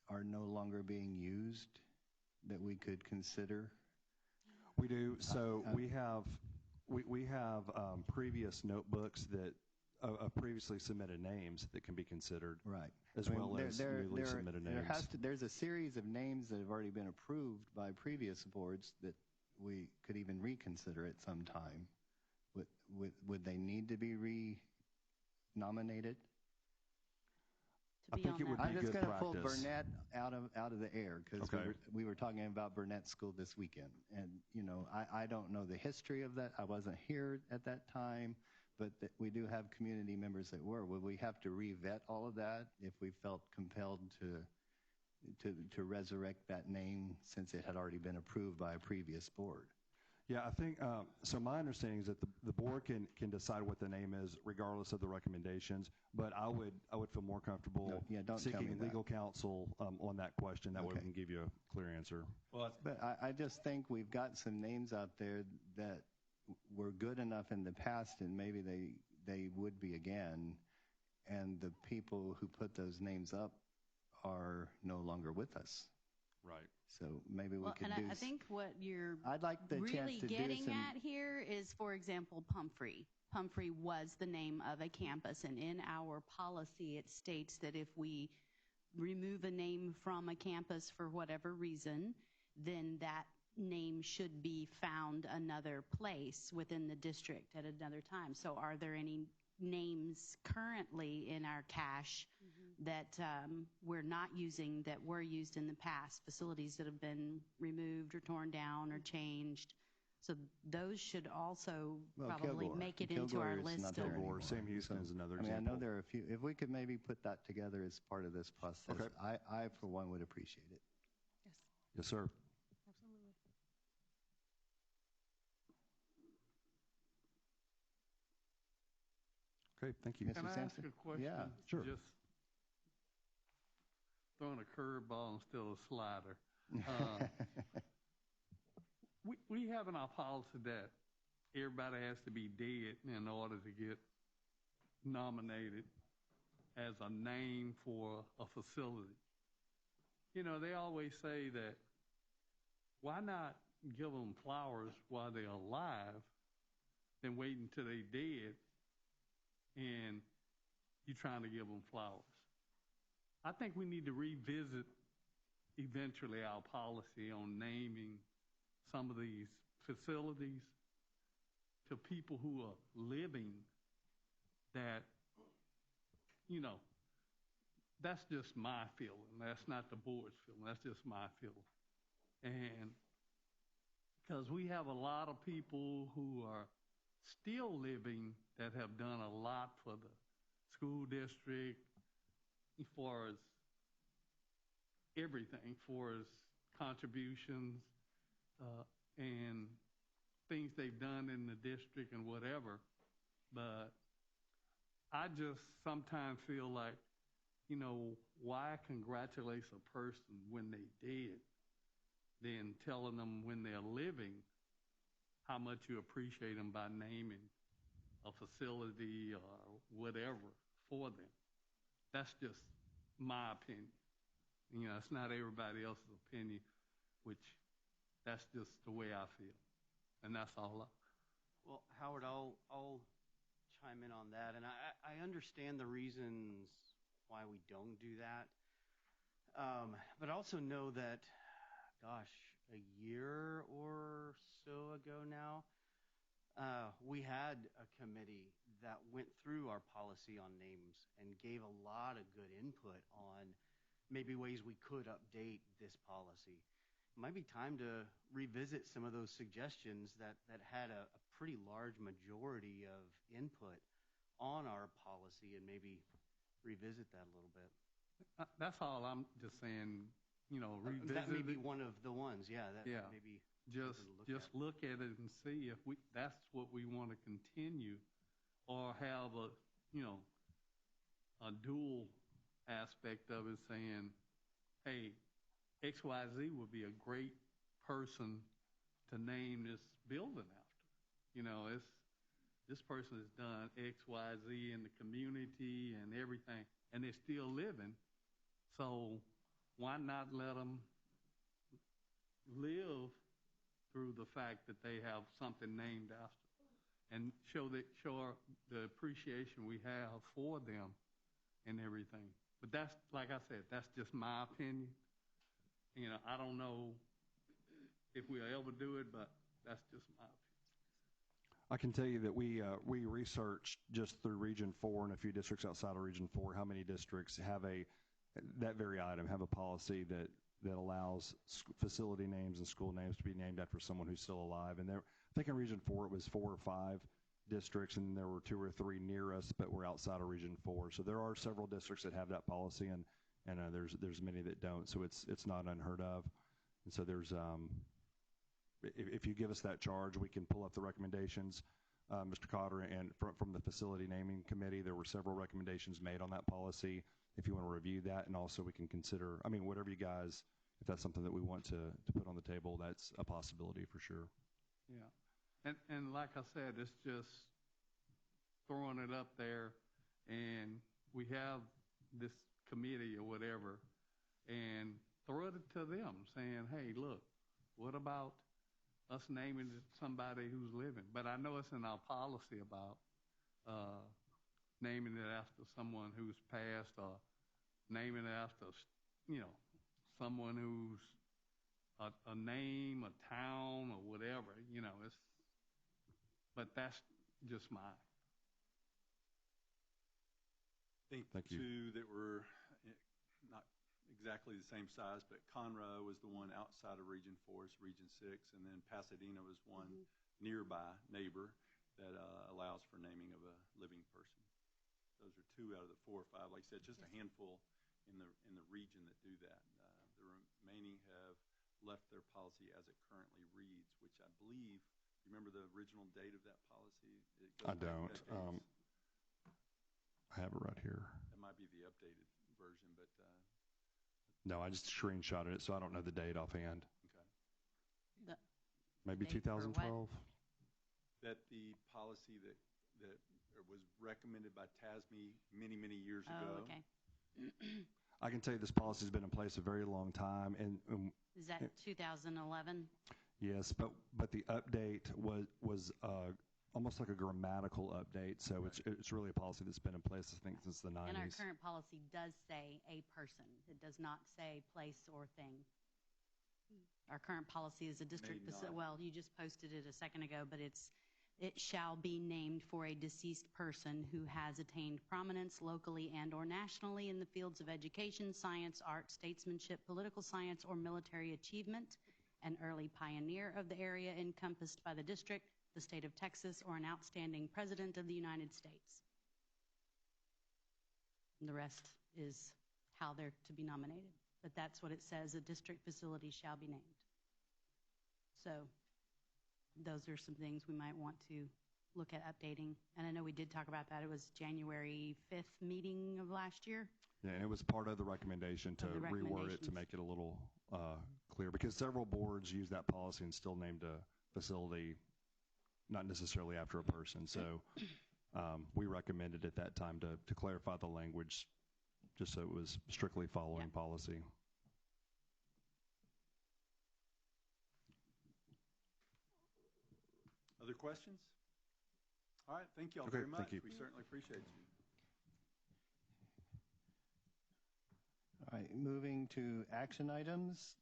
Speaker 1: are no longer being used that we could consider?
Speaker 8: We do. So we have previous notebooks that of previously submitted names that can be considered,
Speaker 1: right?
Speaker 8: As well as newly submitted names.
Speaker 1: There's a series of names that have already been approved by previous boards that we could even reconsider at some time. Would they need to be re-nominated?
Speaker 8: I think it would be
Speaker 1: I'm just
Speaker 8: good
Speaker 1: going to pull
Speaker 8: practice.
Speaker 1: Burnett out of the air because we were talking about Burnett School this weekend, and I don't know the history of that. I wasn't here at that time, but we do have community members that were. Would we have to re-vet all of that if we felt compelled to resurrect that name since it had already been approved by a previous board?
Speaker 8: Yeah, I think so. My understanding is that the board can decide what the name is regardless of the recommendations. But I would feel more comfortable seeking legal counsel on that question. That way we can give you a clear answer.
Speaker 1: Well, but I just think we've got some names out there that were good enough in the past, and maybe they would be again. And the people who put those names up are no longer with us.
Speaker 8: Right.
Speaker 1: So maybe we could do.
Speaker 11: I think what you're
Speaker 1: really
Speaker 11: getting at here is, for example, Pumphrey. Pumphrey was the name of a campus, and in our policy it states that if we remove a name from a campus for whatever reason, then that name should be found another place within the district at another time. So are there any names currently in our cache that we're not using that were used in the past, facilities that have been removed or torn down or changed? So those should also probably make it into our list of.
Speaker 8: Sam Houston is another
Speaker 1: I mean,
Speaker 8: example.
Speaker 1: I know there are a few. If we could maybe put that together as part of this process, I for one would appreciate it.
Speaker 22: Yes.
Speaker 8: Yes, sir.
Speaker 22: Absolutely.
Speaker 8: Okay, thank you.
Speaker 2: Can I ask a question?
Speaker 8: Yeah, sure.
Speaker 2: Just throwing a curveball instead of a slider. We have in our policy that everybody has to be dead in order to get nominated as a name for a facility. You know, they always say that why not give them flowers while they're alive than wait until they're dead and you're trying to give them flowers. I think we need to revisit eventually our policy on naming some of these facilities to people who are living that, you know, that's just my feeling. That's not the board's feeling. That's just my feeling. And because we have a lot of people who are still living that have done a lot for the school district, as far as everything, for as contributions and things they've done in the district and whatever. But I just sometimes feel like, you know, why congratulate a person when they dead than telling them when they're living how much you appreciate them by naming a facility or whatever for them. That's just my opinion. You know, it's not everybody else's opinion, which that's just the way I feel. And that's all.
Speaker 12: Well, Howard, I'll chime in on that. And I understand the reasons why we don't do that. But also know that, gosh, a year or so ago now, we had a committee that went through our policy on names and gave a lot of good input on maybe ways we could update this policy. It might be time to revisit some of those suggestions that had a pretty large majority of input on our policy and maybe revisit that a little bit.
Speaker 2: That's all I'm just saying, you know, revisit
Speaker 12: that may be one of the ones, maybe
Speaker 2: just look at it and see if that's what we want to continue or have a a dual aspect of it, saying, hey, XYZ would be a great person to name this building after. You know, this person has done XYZ in the community and everything, and they're still living. So why not let them live through the fact that they have something named after, and show the appreciation we have for them and everything. But that's, like I said, that's just my opinion. You know, I don't know if we'll ever do it, but that's just my opinion.
Speaker 8: I can tell you that we researched just through Region 4 and a few districts outside of Region 4 how many districts have that very item, have a policy that allows facility names and school names to be named after someone who's still alive. And I think in Region 4 it was 4 or 5 districts, and there were 2 or 3 near us, but we're outside of Region 4. So there are several districts that have that policy, and there's many that don't. So it's not unheard of. And so there's if you give us that charge, we can pull up the recommendations, Mr. Cotter, and from the facility naming committee, there were several recommendations made on that policy. If you want to review that, and also we can consider, I mean, whatever you guys, if that's something that we want to put on the table, that's a possibility for sure.
Speaker 2: Yeah. And like I said, it's just throwing it up there, and we have this committee or whatever, and throw it to them saying, hey, look, what about us naming somebody who's living? But I know it's in our policy about naming it after someone who's passed, or naming it after, you know, someone who's a name, a town, or whatever, you know. But that's just mine.
Speaker 3: I think
Speaker 8: Thank you.
Speaker 3: two that were not exactly the same size, but Conroe was the one outside of Region 4, it's Region 6, and then Pasadena was one nearby neighbor that allows for naming of a living person. Those are 2 out of the 4 or 5. Like I said, just a handful in the region that do that. The remaining have left their policy as it currently reads, which I believe, remember the original date of that policy?
Speaker 8: I don't. I have it right here.
Speaker 3: That might be the updated version, but
Speaker 8: no, I just screenshotted it, so I don't know the date offhand.
Speaker 11: The
Speaker 8: Maybe
Speaker 11: date for
Speaker 8: 2012.
Speaker 11: what?
Speaker 3: That the policy that was recommended by TASME many years ago.
Speaker 11: Oh, okay.
Speaker 8: I can tell you this policy has been in place a very long time, and
Speaker 11: Is that 2011?
Speaker 8: yes, but the update was almost like a grammatical update. So right. It's really a policy that's been in place, I think, since the 90s.
Speaker 11: And our current policy does say a person. It does not say place or thing. Our current policy is a district facility. Well, you just posted it a second ago, but it shall be named for a deceased person who has attained prominence locally and or nationally in the fields of education, science, art, statesmanship, political science, or military achievement, an early pioneer of the area encompassed by the district, the state of Texas, or an outstanding president of the United States. And the rest is how they're to be nominated. But that's what it says, a district facility shall be named. So those are some things we might want to look at updating. And I know we did talk about that. It was January 5th meeting of last year.
Speaker 8: Yeah, and it was part of the recommendation to reword it to make it a little clear, because several boards use that policy and still named a facility not necessarily after a person. So we recommended at that time to clarify the language just so it was strictly following policy.
Speaker 3: Other questions? All right, thank you all
Speaker 8: Okay,
Speaker 3: very much.
Speaker 8: Thank you.
Speaker 3: We certainly appreciate you.
Speaker 1: All right, moving to action items.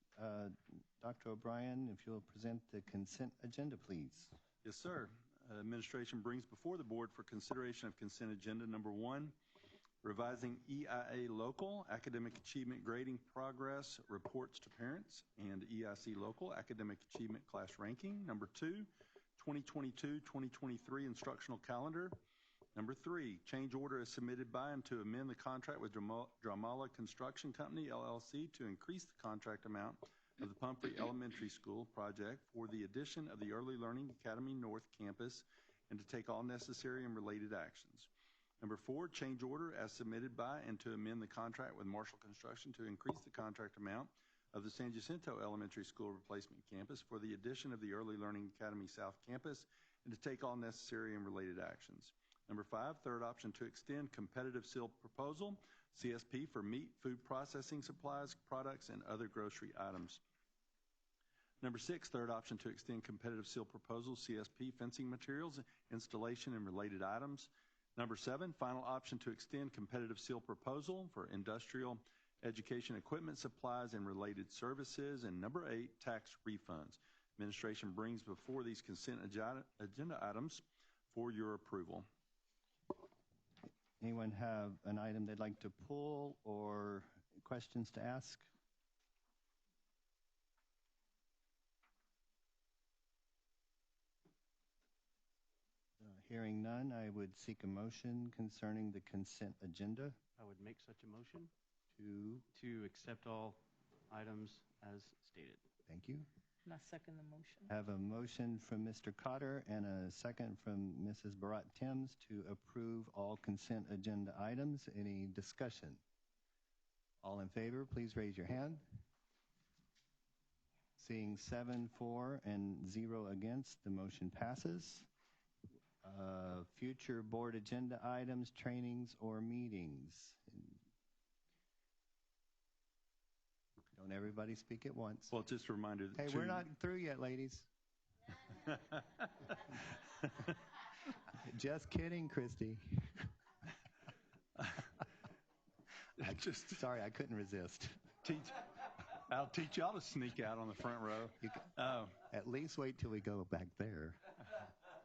Speaker 1: Dr. O'Brien, if you'll present the consent agenda, please.
Speaker 3: Yes, sir. Administration brings before the board for consideration of consent agenda number 1, revising EIA local academic achievement grading progress reports to parents, and EIC local academic achievement class ranking. Number 2, 2022-2023 instructional calendar. Number 3, change order is submitted by and to amend the contract with Dramala Construction Company, LLC, to increase the contract amount of the Pumphrey Elementary School project for the addition of the Early Learning Academy North campus, and to take all necessary and related actions. Number 4, change order as submitted by and to amend the contract with Marshall Construction to increase the contract amount of the San Jacinto Elementary School Replacement Campus for the addition of the Early Learning Academy South Campus and to take all necessary and related actions. Number 5, third option to extend competitive seal proposal, CSP, for meat, food processing supplies, products, and other grocery items. Number 6, third option to extend competitive seal proposal, CSP, fencing materials, installation, and related items. Number 7, final option to extend competitive seal proposal for industrial education equipment, supplies, and related services. And number 8, tax refunds. Administration brings before these consent agenda items for your approval.
Speaker 1: Anyone have an item they'd like to pull or questions to ask? Hearing none, I would seek a motion concerning the consent agenda.
Speaker 12: I would make such a motion
Speaker 1: to
Speaker 12: accept all items as stated.
Speaker 1: Thank you.
Speaker 22: And I second the motion.
Speaker 1: Have a motion from Mr. Cotter and a second from Mrs. Barat-Timms to approve all consent agenda items. Any discussion? All in favor, please raise your hand. Seeing 7 for and 0 against, the motion passes. Future board agenda items, trainings, or meetings. Don't everybody speak at once.
Speaker 3: Well, just a reminder.
Speaker 1: Hey, we're not through yet, ladies. Just kidding, Christy. Sorry, I couldn't resist.
Speaker 3: I'll teach y'all to sneak out on the front row.
Speaker 1: At least wait till we go back there.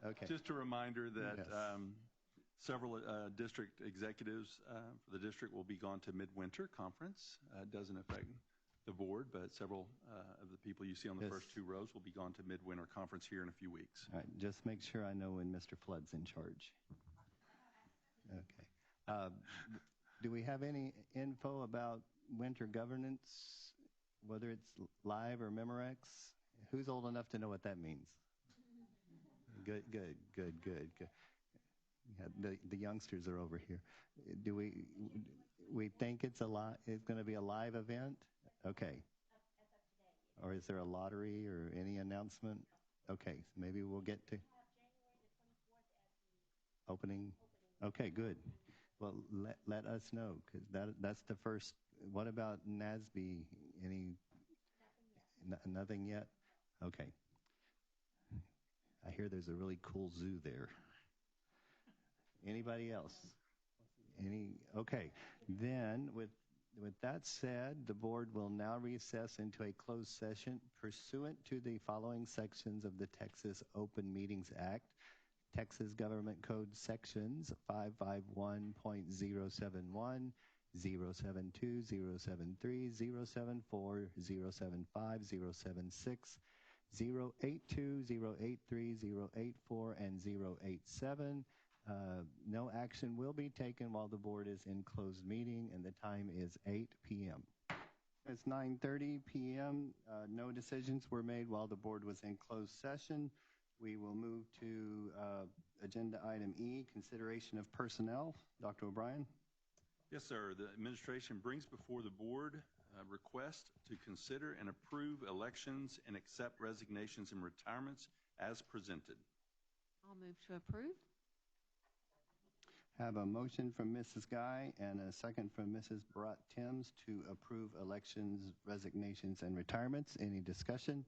Speaker 1: Okay.
Speaker 3: Just a reminder that several district executives for the district will be gone to midwinter conference. It doesn't affect the board, but several of the people you see on the first 2 rows will be gone to midwinter conference here in a few weeks.
Speaker 1: All right, just make sure I know when Mr. Flood's in charge. Okay. Do we have any info about winter governance, whether it's live or Memorex? Who's old enough to know what that means? Good. Yeah, the youngsters are over here. Do we think it's going to be a live event? Okay. Or is there a lottery or any announcement? Okay, so maybe we'll get to opening. Okay, good. Well, let us know, because that's the first. What about NASB? Nothing yet? Okay. I hear there's a really cool zoo there. Anybody else? Okay. Then, with that said, the board will now recess into a closed session pursuant to the following sections of the Texas Open Meetings Act, Texas Government Code sections 551.071, 072, 073, 074, 075, 076, 082, 083, 084, and 087. No action will be taken while the board is in closed meeting, and the time is 8 p.m. It's 9:30 p.m. No decisions were made while the board was in closed session. We will move to agenda item E, consideration of personnel. Dr. O'Brien?
Speaker 3: Yes, sir. The administration brings before the board a request to consider and approve elections and accept resignations and retirements as presented.
Speaker 11: I'll move to approve.
Speaker 1: Have a motion from Mrs. Guy and a second from Mrs. Barat-Timms to approve elections, resignations, and retirements. Any discussion?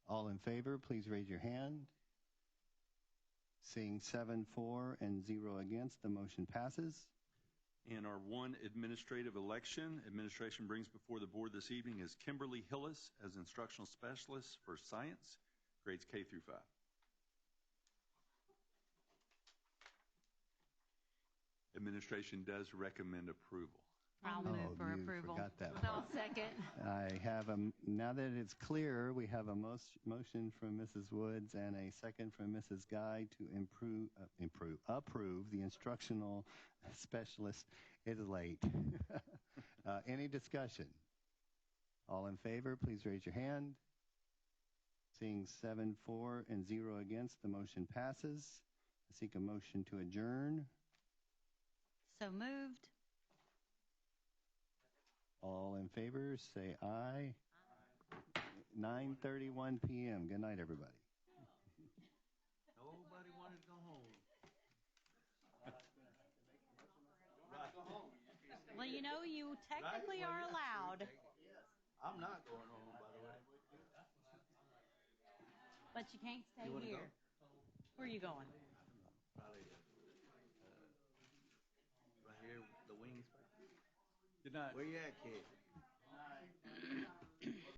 Speaker 1: All in favor, please raise your hand. Seeing 7 for and 0 against, the motion passes.
Speaker 3: And our one administrative election, administration brings before the board this evening is Kimberly Hillis as instructional specialist for science, grades K through 5. Administration does recommend approval.
Speaker 11: I'll move for approval.
Speaker 1: Forgot that
Speaker 11: part. I'll second.
Speaker 1: I have now that it's clear, we have a motion from Mrs. Woods and a second from Mrs. Guy to approve the instructional specialist. It is late. Any discussion? All in favor, please raise your hand. Seeing 7 for and 0 against, the motion passes. I seek a motion to adjourn.
Speaker 13: So moved.
Speaker 1: All in favor, say aye. 9:31 p.m. Good night, everybody.
Speaker 7: Nobody wanted to go home.
Speaker 13: Well, you know, you technically are allowed.
Speaker 7: I'm not going home, by the way.
Speaker 13: But you can't stay here. Where are you going?
Speaker 7: Probably right here, the wings.
Speaker 3: Good night.
Speaker 7: Where you at, kid?